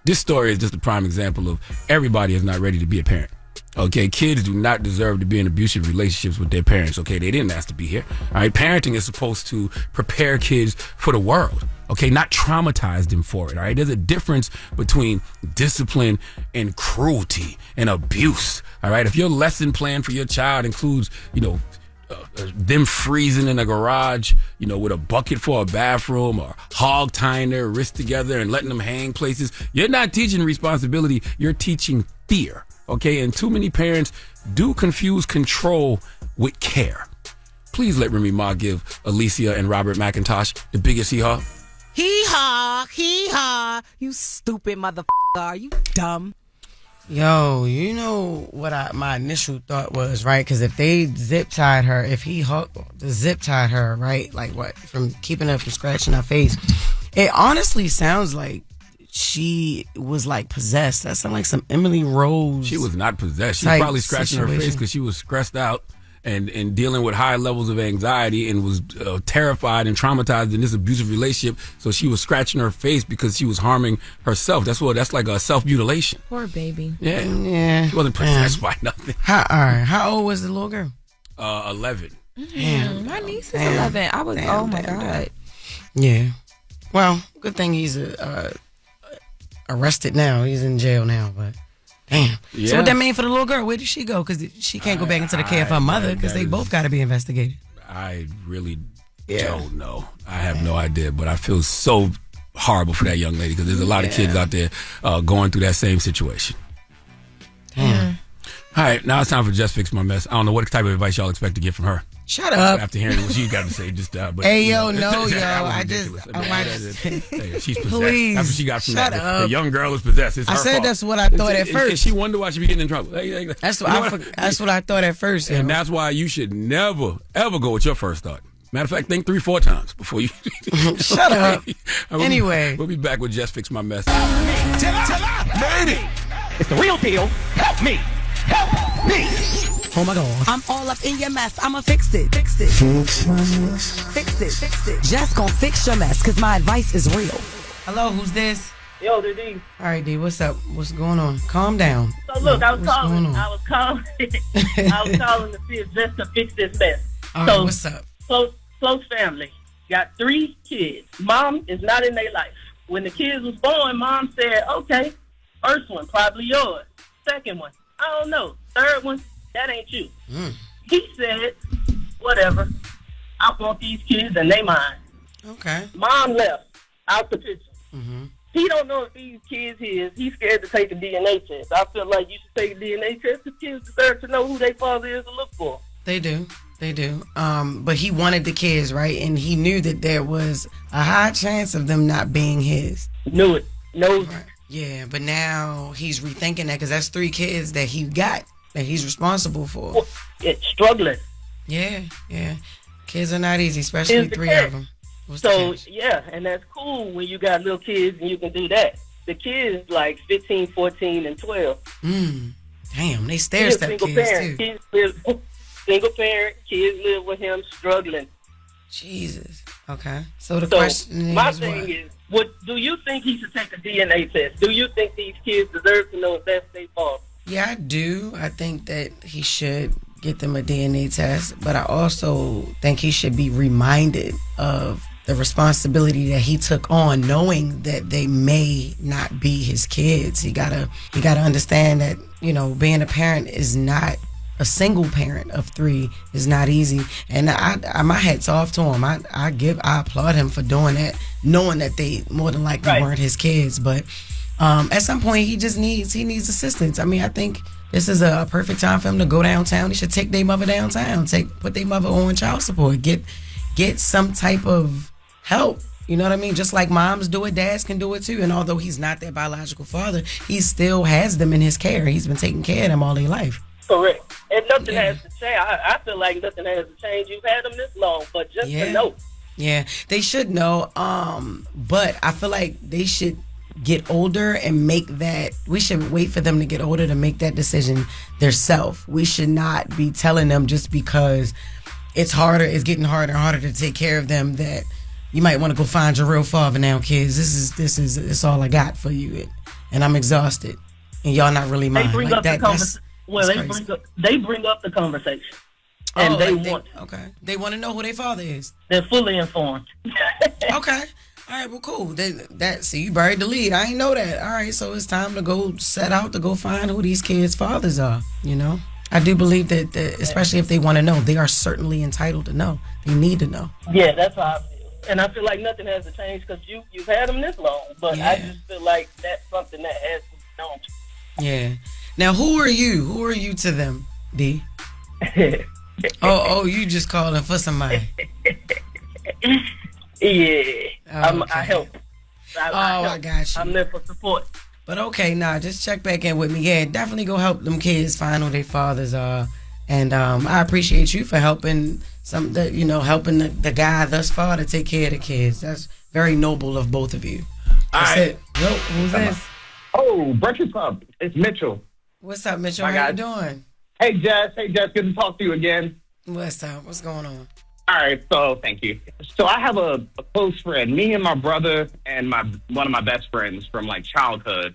This story is just a prime example of everybody is not ready to be a parent. Okay, kids do not deserve to be in abusive relationships with their parents. Okay, they didn't ask to be here. All right, parenting is supposed to prepare kids for the world. Okay, not traumatize them for it. All right, there's a difference between discipline and cruelty and abuse. All right, if your lesson plan for your child includes, them freezing in a garage, with a bucket for a bathroom, or hog tying their wrists together and letting them hang places, you're not teaching responsibility. You're teaching fear. Okay, and too many parents do confuse control with care. Please let Remy Ma give Alicia and Robert McIntosh the biggest hee-haw. Hee-haw, hee-haw. You stupid motherfucker. Are you dumb? Yo, you know what my initial thought was, right? Because if they zip-tied her, if he zip-tied her, right? Like what? From keeping her from scratching her face. It honestly sounds like she was like possessed. That sounded like some Emily Rose. She was not possessed. She was probably scratching her face because she was stressed out and dealing with high levels of anxiety and was terrified and traumatized in this abusive relationship. So she was scratching her face because she was harming herself. That's like a self-mutilation. Poor baby. Yeah. She wasn't possessed by nothing. How old was the little girl? 11. Damn. My niece is 11. I was. Oh my God. Yeah. Well, good thing he's arrested now. He's in jail now, but damn. Yeah. So what that mean for the little girl? Where did she go? Because she can't go back into the care of her mother because they both got to be investigated. I really don't know. I have no idea, but I feel so horrible for that young lady because there's a lot of kids out there going through that same situation. Damn. All right, now it's time for Jess Fix My Mess. I don't know what type of advice y'all expect to get from her. Shut up. After hearing what she's got to say, just but hey yo, you know, no yo, that was she's possessed. Please. That's what she got from Shut that. up. The young girl is possessed. It's I her said fault. that's what I thought at first. And she wonder why she be getting in trouble. That's what I thought at first. And that's why you should never ever go with your first thought. Matter of fact, think 3-4 times before you. Shut up. Anyway, we'll be back with Jess Fix My Mess. Baby, it's the real deal. Help me. Help me. Oh my God. I'm all up in your mess. I'ma fix it. Fix it. Fix my mess. Fix it. Fix it. Just gonna fix your mess, cause my advice is real. Hello, who's this? Yo, D. All right, D, what's up? What's going on? Calm down. So look, I was What's calling. going on? I was calling to see if Jess could fix this mess. All right, what's up? Close family. Got 3 kids. Mom is not in their life. When the kids was born, mom said, okay, first one, probably yours. Second one, I don't know. Third one, that ain't you. He said, whatever. I want these kids and they mine. Okay. Mom left out the picture. He don't know if these kids his. He's scared to take a DNA test. I feel like you should take a DNA test. The kids deserve to know who their father is to look for. They do. But he wanted the kids, right? And he knew that there was a high chance of them not being his. Knew it. Right. Yeah, but now he's rethinking that because that's 3 kids that he got that he's responsible for. Well, it's struggling. Yeah. Kids are not easy, especially 3 of them. So, yeah, and that's cool when you got little kids and you can do that. The kids like 15, 14, and 12. Damn, they stair-step kids, too. Single parent, kids live with him, struggling. Jesus. Okay. So the question is, my thing is, do you think he should take a DNA test? Do you think these kids deserve to know if that's their fault? Yeah, I do. I think that he should get them a DNA test, but I also think he should be reminded of the responsibility that he took on, knowing that they may not be his kids. He gotta understand that, being a parent is not. A single parent of 3 is not easy, and I my hat's off to him. I applaud him for doing that, knowing that they more than likely weren't his kids. But at some point, he needs assistance. I mean, I think this is a perfect time for him to go downtown. He should take their mother downtown, put their mother on child support, get some type of help. You know what I mean? Just like moms do it, dads can do it too. And although he's not their biological father, he still has them in his care. He's been taking care of them all their life. Correct. And nothing has to change. I feel like nothing has to change. You've had them this long, but just to know. Yeah, they should know. But I feel like they should get older and make that. We should wait for them to get older to make that decision themselves. We should not be telling them just because it's getting harder and harder to take care of them that you might want to go find your real father now, kids. This is all I got for you, and I'm exhausted, and y'all not really mine. They bring like up that. the conversation. Well, they bring up the conversation, and they want to know who their father is. They're fully informed. Okay, all right, well, cool. See, you buried the lead. I ain't know that. All right, so it's time to go set out to go find who these kids' fathers are. I do believe that especially if they want to know, they are certainly entitled to know. They need to know. Yeah, that's how I feel. And I feel like nothing has to change because you've had them this long. But I just feel like that's something that has to be known. Yeah. Now, who are you? Who are you to them, D? you just calling for somebody. Yeah. Oh, okay. I help. I got you. I'm there for support. But okay, just check back in with me. Yeah, definitely go help them kids find who their fathers are. And I appreciate you for helping helping the guy thus far to take care of the kids. That's very noble of both of you. That's it. Yo, who's this? Oh, Breakfast Club. It's Mitchell. What's up, Mitchell? My How you guy. doing? Hey, Jess. Good to talk to you again. What's up? What's going on? All right, so thank you. So I have a close friend. Me and my brother and one of my best friends from like childhood.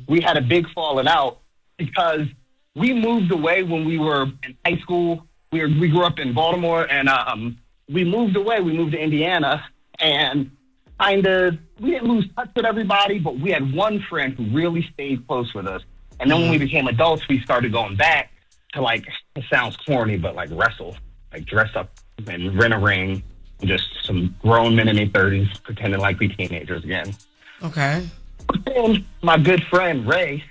We had a big falling out because we moved away when we were in high school. We grew up in Baltimore, and we moved away. We moved to Indiana, and we didn't lose touch with everybody, but we had one friend who really stayed close with us. And then when we became adults, we started going back to, like, it sounds corny, but like wrestle, like dress up and rent a ring, and just some grown men in their 30s pretending like we teenagers again. Okay. But then my good friend Ray,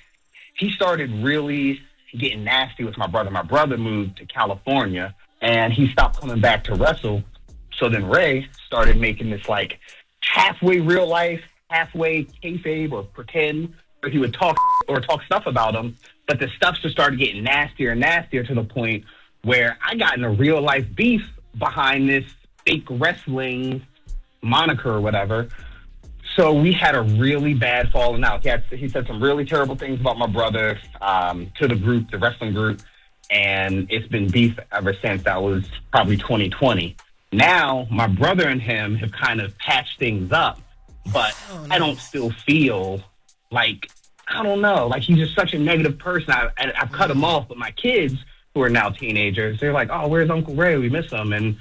he started really getting nasty with my brother. My brother moved to California, and he stopped coming back to wrestle. So then Ray started making this like halfway real life, halfway kayfabe or pretend, where he would talk stuff about him, but the stuff just started getting nastier and nastier to the point where I got in a real life beef behind this fake wrestling moniker or whatever. So we had a really bad falling out. He said some really terrible things about my brother to the group, the wrestling group, and it's been beef ever since. That was probably 2020. Now, my brother and him have kind of patched things up, but I don't still feel like, I don't know, like he's just such a negative person. I've cut him off, but my kids, who are now teenagers, they're like, oh, where's Uncle Ray? We miss him. And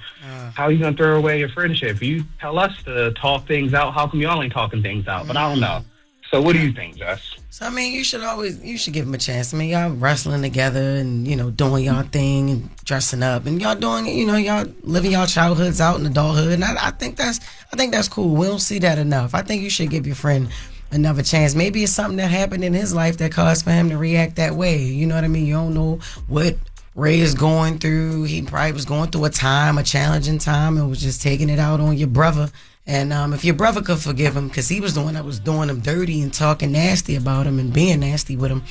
how are you going to throw away your friendship? You tell us to talk things out. How come y'all ain't talking things out? But I don't know. So what do you think, Jess? So, I mean, you should give him a chance. I mean, y'all wrestling together and, doing y'all thing and dressing up and y'all doing, y'all living y'all childhoods out in adulthood. And I think that's cool. We don't see that enough. I think you should give your friend another chance. Maybe it's something that happened in his life that caused for him to react that way. You know what I mean? You don't know what Ray is going through. He probably was going through a challenging time, and was just taking it out on your brother. And if your brother could forgive him, because he was the one that was doing him dirty and talking nasty about him and being nasty with him,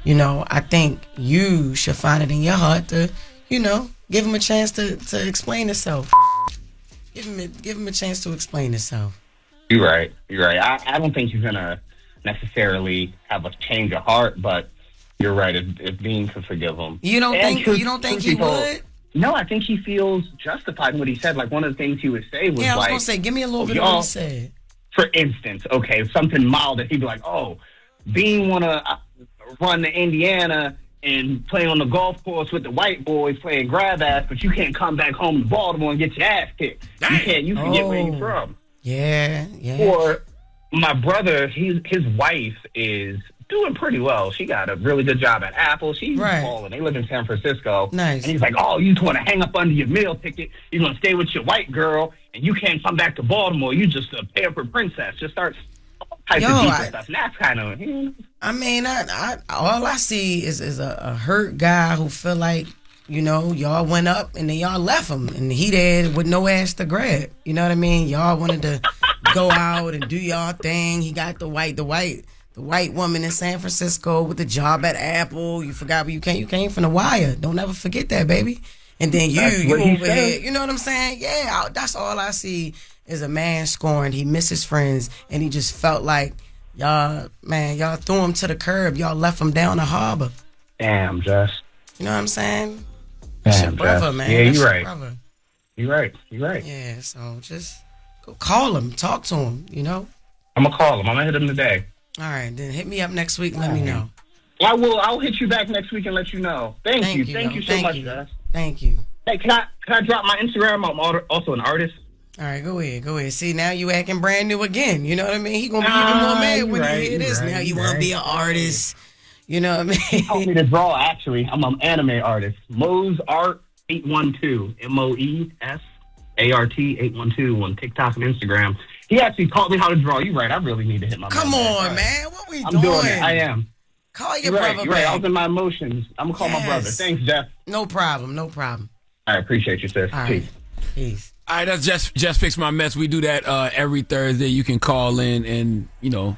I think you should find it in your heart to, give him a chance to explain himself. Give him a chance to explain himself. You're right. I don't think he's going to necessarily have a change of heart, but you're right. If Bean could forgive him. You don't think he would? No, I think he feels justified in what he said. Like, one of the things he would say was like... Yeah, I was going to say, give me a little bit of what he said. For instance, okay, something mild that he'd be like, oh, Bean want to run to Indiana and play on the golf course with the white boys playing grab ass, but you can't come back home to Baltimore and get your ass kicked. You can get where you're from. Yeah. Or my brother, his wife is doing pretty well. She got a really good job at Apple. She's balling. They live in San Francisco. Nice. And he's like, oh, you just want to hang up under your meal ticket. You're going to stay with your white girl, and you can't come back to Baltimore. You just a pampered princess. Just start typing deeper stuff. And that's kind of... I mean, I all I see is a hurt guy who feel like, y'all went up and then y'all left him, and he there with no ass to grab. You know what I mean? Y'all wanted to go out and do y'all thing. He got the white woman in San Francisco with the job at Apple. You forgot where you came. You came from the wire. Don't ever forget that, baby. And then you over here. You know what I'm saying? Yeah, that's all I see is a man scorned. He missed his friends, and he just felt like y'all threw him to the curb. Y'all left him down the harbor. Damn, Jess. You know what I'm saying? Damn, that's your brother, man. Yeah, that's you're right. Brother. You're right. Yeah, so just go call him, talk to him. I'm gonna call him. I'm gonna hit him today. All right, then hit me up next week and let me know. I will. I'll hit you back next week and let you know. Thank you so much, Jess. Thank you. Hey, can I drop my Instagram? I'm also an artist. All right, go ahead. See, now you acting brand new again. You know what I mean? He gonna be even more mad when he hear this. Now you want to be an artist. You know what I mean? He told me to draw. Actually, I'm an anime artist. Moes Art 812 MOES ART 812 on TikTok and Instagram. He actually taught me how to draw. You're right. I really need to hit my. Come on, man. What we doing? I'm doing it. I am. Call your brother back. You're right. I was in my emotions. I'm gonna call my brother. Thanks, Jeff. No problem. I appreciate you, sis. All Peace. Right. Peace. All right, that's Jess Fix My Mess. We do that every Thursday. You can call in and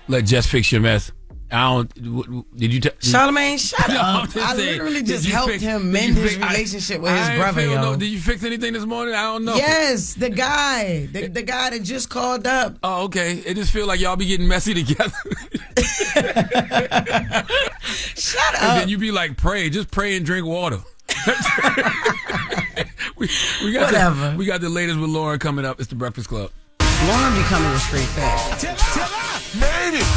let Jess fix your mess. Did you? Charlamagne, shut up! just I saying, literally did just you helped fix- him did mend you his fix- I- relationship with I his ain't brother. feel Yo. no- Did you fix anything this morning? I don't know. Yes, the guy that just called up. Oh, okay. It just feel like y'all be getting messy together. Shut up. And then you be like, just pray and drink water. we got Whatever. we got the latest with Loren coming up. It's the Breakfast Club. Loren be coming with straight facts.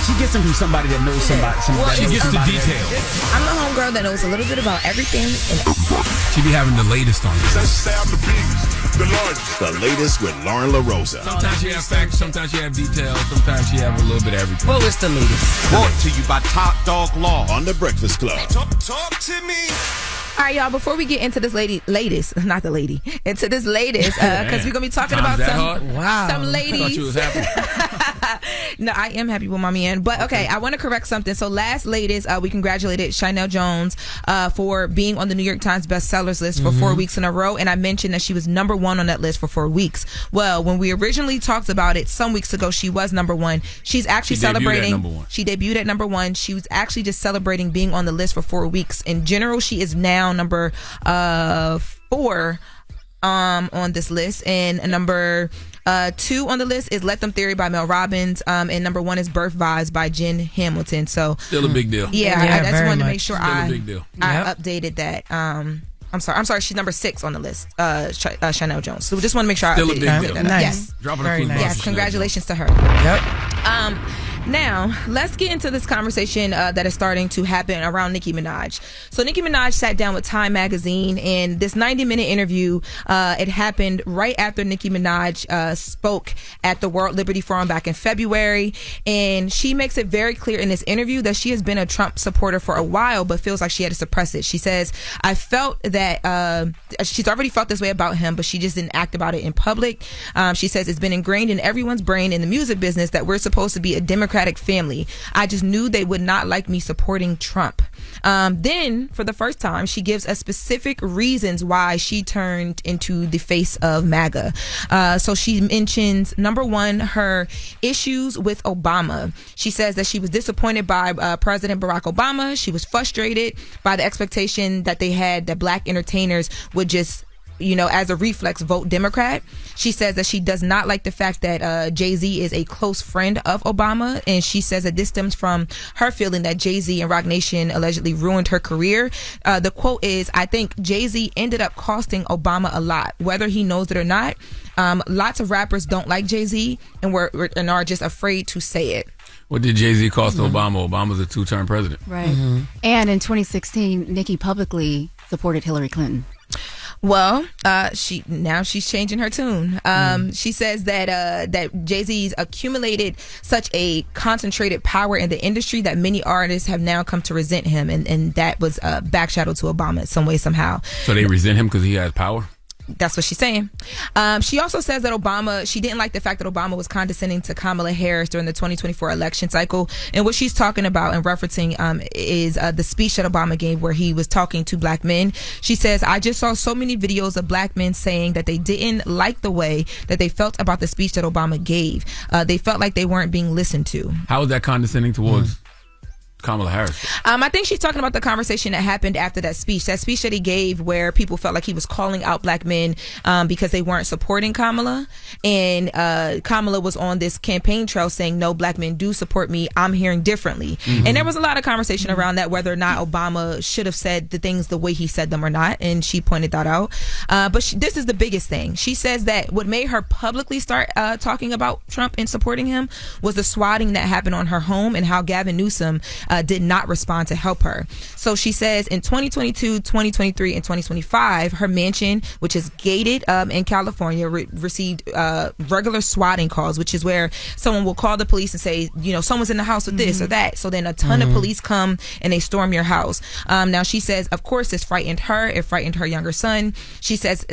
She gets them from somebody that knows somebody. She gets the details. I'm the homegirl that knows a little bit about everything. She be having the latest on this. The latest with Loren LoRosa. Sometimes she have facts, sometimes she have details, sometimes she have a little bit of everything. Well, it's the latest. Brought to you by Top Dog Law on the Breakfast Club. Talk to me. All right, y'all, before we get into this into this latest, because we're going to be talking about some ladies. I thought you was happy. No, I am happy with my man. But okay, I want to correct something. So last latest, we congratulated Chanel Jones for being on the New York Times bestsellers list for 4 weeks in a row. And I mentioned that she was number 1 on that list for 4 weeks. Well, when we originally talked about it some weeks ago, she was number 1. She's actually celebrating. She debuted at number 1. She was actually just celebrating being on the list for 4 weeks. In general, she is now number 4 on this list, and number 2 on the list is Let Them Theory by Mel Robbins, and number 1 is Birth Vibes by Jen Hamilton. So still a big deal. Yeah, I just wanted to make sure Still a big deal. I updated that. I'm sorry. She's number 6 on the list. Chanel Jones. So we just want to make sure Still I a updated big deal. that. Nice. Yes. Dropping a clue. Yes, congratulations to her. Yep. Now, let's get into this conversation that is starting to happen around Nicki Minaj. So Nicki Minaj sat down with Time Magazine, and this 90-minute interview, it happened right after Nicki Minaj spoke at the World Liberty Forum back in February. And she makes it very clear in this interview that she has been a Trump supporter for a while, but feels like she had to suppress it. She says, I felt that she's already felt this way about him, but she just didn't act about it in public. She says it's been ingrained in everyone's brain in the music business that we're supposed to be a Democratic family. I just knew they would not like me supporting Trump. Then, for the first time, she gives a specific reasons why she turned into the face of MAGA. So she mentions, number 1, her issues with Obama. She says that she was disappointed by President Barack Obama. She was frustrated by the expectation that they had that black entertainers would just, as a reflex, vote Democrat. She says that she does not like the fact that Jay-Z is a close friend of Obama, and she says that this stems from her feeling that Jay-Z and Roc Nation allegedly ruined her career. The quote is, I think Jay-Z ended up costing Obama a lot, whether he knows it or not. Lots of rappers don't like Jay-Z and are just afraid to say it. What did Jay-Z cost Obama? Obama's a 2-term president. Right. And in 2016, Nicki publicly supported Hillary Clinton. Well, she's changing her tune. She says that Jay-Z's accumulated such a concentrated power in the industry that many artists have now come to resent him, and that was backshadowed to Obama in some way, somehow. So they resent him because he has power? That's what she's saying. She also says that she didn't like the fact that Obama was condescending to Kamala Harris during the 2024 election cycle. And what she's talking about and referencing is the speech that Obama gave where he was talking to black men. She says, I just saw so many videos of black men saying that they didn't like the way that they felt about the speech that Obama gave. They felt like they weren't being listened to. How is that condescending towards Kamala Harris? I think she's talking about the conversation that happened after that speech that he gave where people felt like he was calling out black men because they weren't supporting Kamala, and Kamala was on this campaign trail saying, no, black men do support me, I'm hearing differently. And there was a lot of conversation around that, whether or not Obama should have said the things the way he said them or not, and she pointed that out. But this is the biggest thing. She says that what made her publicly start talking about Trump and supporting him was the swatting that happened on her home and how Gavin Newsom did not respond to help her. So she says in 2022, 2023, and 2025, her mansion, which is gated in California, received regular swatting calls, which is where someone will call the police and say, someone's in the house with this or that. So then a ton of police come and they storm your house. Now she says, of course, this frightened her. It frightened her younger son. She says,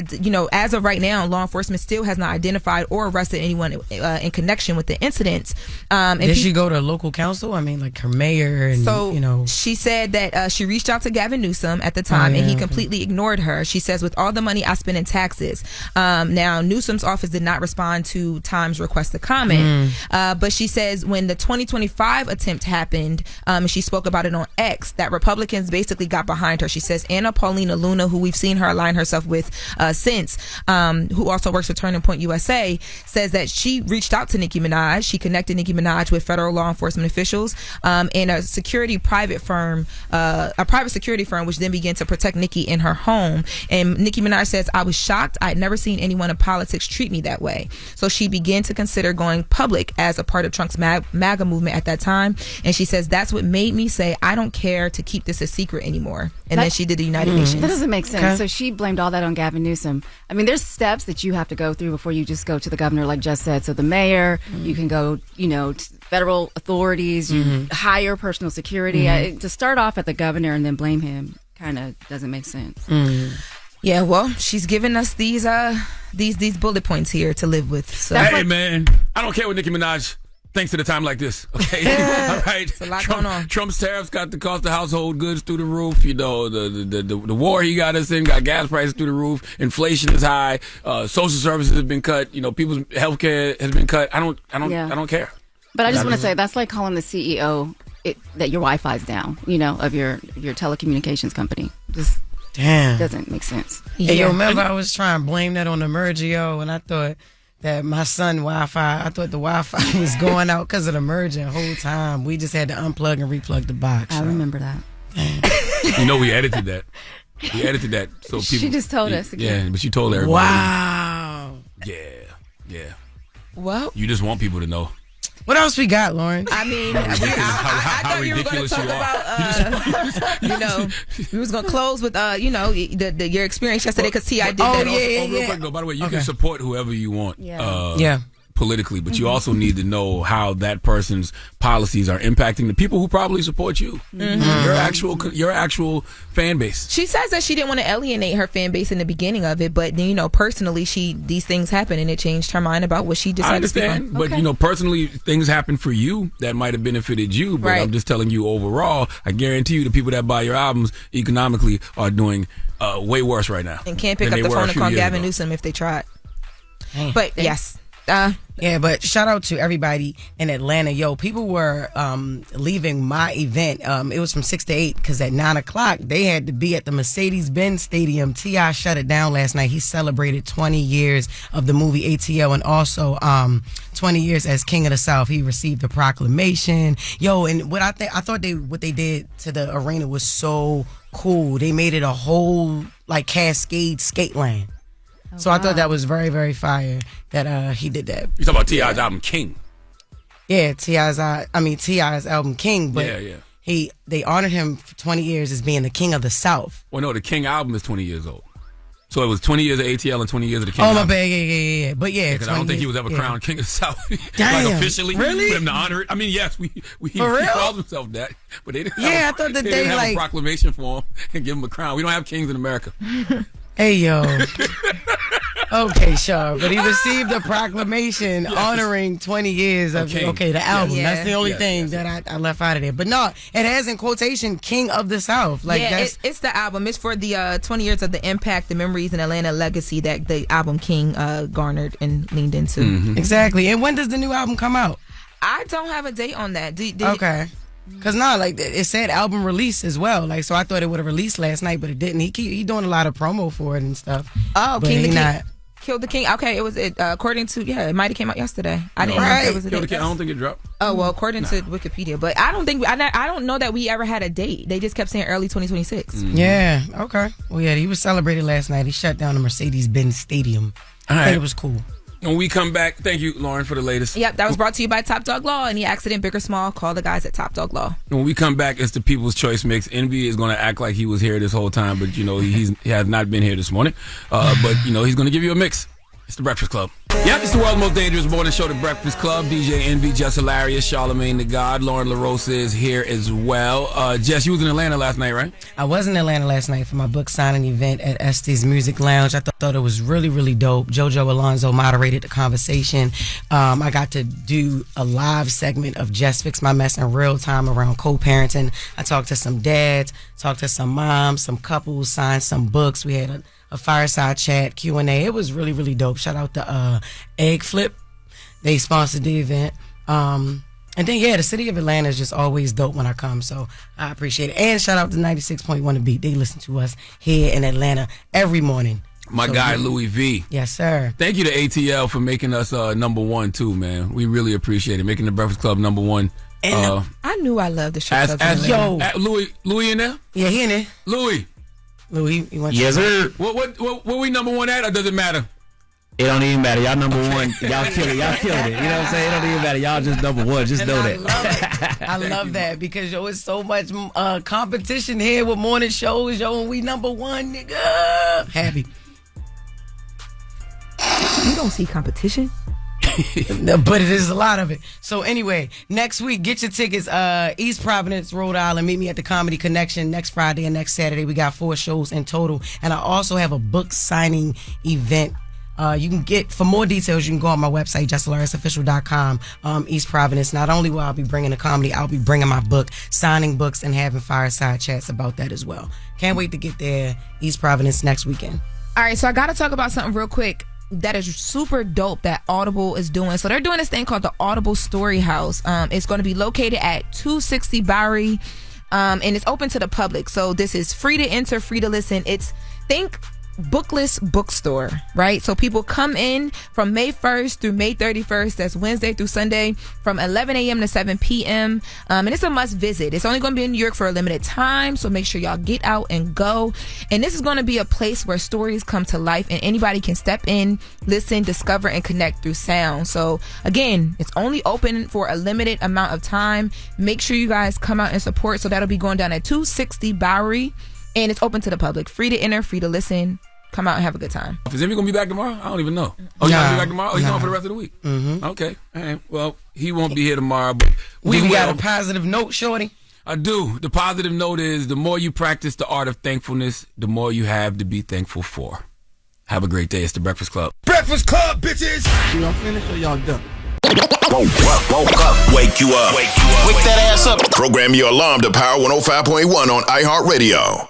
as of right now, law enforcement still has not identified or arrested anyone in connection with the incidents. Did she go to local council? I mean, like her mayor her. And, So she said that she reached out to Gavin Newsom at the time, and he completely ignored her. She says, with all the money I spend in taxes. Now, Newsom's office did not respond to Time's request to comment. But she says when the 2025 attempt happened, she spoke about it on X, that Republicans basically got behind her. She says Anna Paulina Luna, who we've seen her align herself with since, who also works for Turning Point USA, says that she reached out to Nicki Minaj. She connected Nicki Minaj with federal law enforcement officials and a private security firm, which then began to protect Nicki in her home. And Nicki Minaj says, I was shocked. I'd never seen anyone in politics treat me that way. So she began to consider going public as a part of Trump's MAGA movement at that time. And she says, that's what made me say, I don't care to keep this a secret anymore. And then she did the United Nations. That doesn't make sense. Okay. So she blamed all that on Gavin Newsom. I mean, there's steps that you have to go through before you just go to the governor, like Jess said. So the mayor, you can go, to federal authorities, you hire personal security. To start off at the governor and then blame him kind of doesn't make sense. Yeah, well, she's giving us these bullet points here to live with. So. Hey, man, I don't care what Nicki Minaj thinks at a time like this, okay? All right. It's a lot going on. Trump's tariffs got the cost of household goods through the roof. The war he got us in got gas prices through the roof. Inflation is high. Social services have been cut. People's health care has been cut. I don't care. But I just want to say that's like calling the CEO that your Wi-Fi's down, of your telecommunications company. Just doesn't make sense. Hey, remember I was trying to blame that on the merger, and I thought that my son Wi-Fi, I thought the Wi-Fi was going out because of the merger the whole time. We just had to unplug and replug the box. I remember that. We edited that. We edited that so people. She just told us again. Yeah, but she told everybody. Wow. Yeah. Well, you just want people to know. What else we got, Lauren? I mean, I thought you were going to talk about, we was going to close with, your experience yesterday because T.I. did that. Real quick, though, by the way, you can support whoever you want. Politically, but you also need to know how that person's policies are impacting the people who probably support you. Your actual fan base. She says that she didn't want to alienate her fan base in the beginning of it, but personally, these things happen and it changed her mind about what she decided. I understand, but personally, things happen for you that might have benefited you. But I'm just telling you overall, I guarantee you, the people that buy your albums economically are doing way worse right now, and can't pick up the phone and call Gavin Newsom if they tried. But yes. But shout out to everybody in Atlanta. People were leaving my event. It was from 6 to 8 because at 9 o'clock they had to be at the Mercedes-Benz Stadium. T.I. shut it down last night. He celebrated 20 years of the movie ATL and also 20 years as King of the South. He received a proclamation. And what I thought what they did to the arena was so cool. They made it a whole cascade skate lane. So I thought that was very, very fire that he did that. You talking about T.I.'s album King? Yeah, T.I.'s album King. But they honored him for 20 years as being the King of the South. Well, no, the King album is 20 years old. So it was 20 years of ATL and 20 years of the King album. My bad, yeah. But because I don't think he was ever crowned King of the South. Damn, officially. Really? For him to honor it. I mean, yes, he calls himself that, but they didn't I thought that they didn't have a proclamation for him and give him a crown. We don't have kings in America. Hey, yo. Okay, sure. But he received a proclamation honoring 20 years of, the album. Yeah. That's the only thing that I left out of there. But no, it has in quotation, King of the South. It's the album. It's for the 20 years of the impact, the memories, and Atlanta legacy that the album King garnered and leaned into. Mm-hmm. Exactly. And when does the new album come out? I don't have a date on that. Okay. Because it said album release as well. So I thought it would have released last night, but it didn't. He doing a lot of promo for it and stuff. Oh, but King the King. Not. Killed the King. Okay, it was according to it might have came out yesterday. I didn't know it was a Killed date. the King. I don't think it dropped. Oh well, according to Wikipedia, but I don't think I don't know that we ever had a date. They just kept saying early 2026. Mm-hmm. Yeah. Okay. Well, he was celebrated last night. He shut down the Mercedes-Benz Stadium. All right. I think it was cool. When we come back, thank you, Lauren, for the latest. Yep, that was brought to you by Top Dog Law. Any accident, big or small, call the guys at Top Dog Law. When we come back, it's the People's Choice Mix. Envy is going to act like he was here this whole time, but he has not been here this morning. But he's going to give you a mix. It's the Breakfast Club. Yep, it's the world's most dangerous morning show, The Breakfast Club. DJ Envy, Jess Hilarious, Charlamagne the God. Loren LoRosa is here as well. Jess, you was in Atlanta last night, right? I was in Atlanta last night for my book signing event at Estes Music Lounge. I thought it was really, really dope. JoJo Alonzo moderated the conversation. I got to do a live segment of Jess Fix My Mess in real time around co-parenting. I talked to some dads, talked to some moms, some couples, signed some books. We had a fireside chat, Q&A. It was really, really dope. Shout out to Egg Flip. They sponsored the event. And then, the city of Atlanta is just always dope when I come, so I appreciate it. And shout out to 96.1 The Beat. They listen to us here in Atlanta every morning. My guy, Louis V. Yes, sir. Thank you to ATL for making us number one, too, man. We really appreciate it. Making the Breakfast Club number one. And I knew I loved the show. Louis in there? Yeah, he in there. Louis, you want yes, sir. What we number one at, or does it matter? It don't even matter. Y'all number one. Y'all kill it. Y'all killed it. You know what I'm saying? It don't even matter. Y'all just number one. Just know that. I love that because, it's so much competition here with morning shows, and we number one, nigga. Happy. You don't see competition. But it is a lot of it. So anyway, next week, get your tickets. East Providence, Rhode Island. Meet me at the Comedy Connection next Friday and next Saturday. We got 4 shows in total. And I also have a book signing event. You can get, for more details, you can go on my website, JessHilariousOfficial.com, East Providence. Not only will I be bringing the comedy, I'll be bringing my book, signing books, and having fireside chats about that as well. Can't wait to get there, East Providence, next weekend. All right, so I got to talk about something real quick that is super dope that Audible is doing. So they're doing this thing called the Audible Story House. It's going to be located at 260 Bowery, and it's open to the public. So this is free to enter, free to listen. Think bookless bookstore, right? So people come in from May 1st through May 31st. That's Wednesday through Sunday from 11 a.m. to 7 p.m. And it's a must visit. It's only going to be in New York for a limited time, so make sure y'all get out and go. And this is going to be a place where stories come to life and anybody can step in, listen, discover, and connect through sound. So again, it's only open for a limited amount of time. Make sure you guys come out and support. So that'll be going down at 260 Bowery. And it's open to the public. Free to enter, free to listen. Come out and have a good time. Is Emmy going to be back tomorrow? I don't even know. Oh, you're going to be back tomorrow? Oh, he's going for the rest of the week? Mm-hmm. Okay. All right. Well, he won't be here tomorrow, but we got a positive note, shorty? I do. The positive note is the more you practice the art of thankfulness, the more you have to be thankful for. Have a great day. It's The Breakfast Club. Breakfast Club, bitches! Y'all finished or y'all done? Woke up. Wake you up. Wake that ass up. Program your alarm to Power 105.1 on iHeartRadio.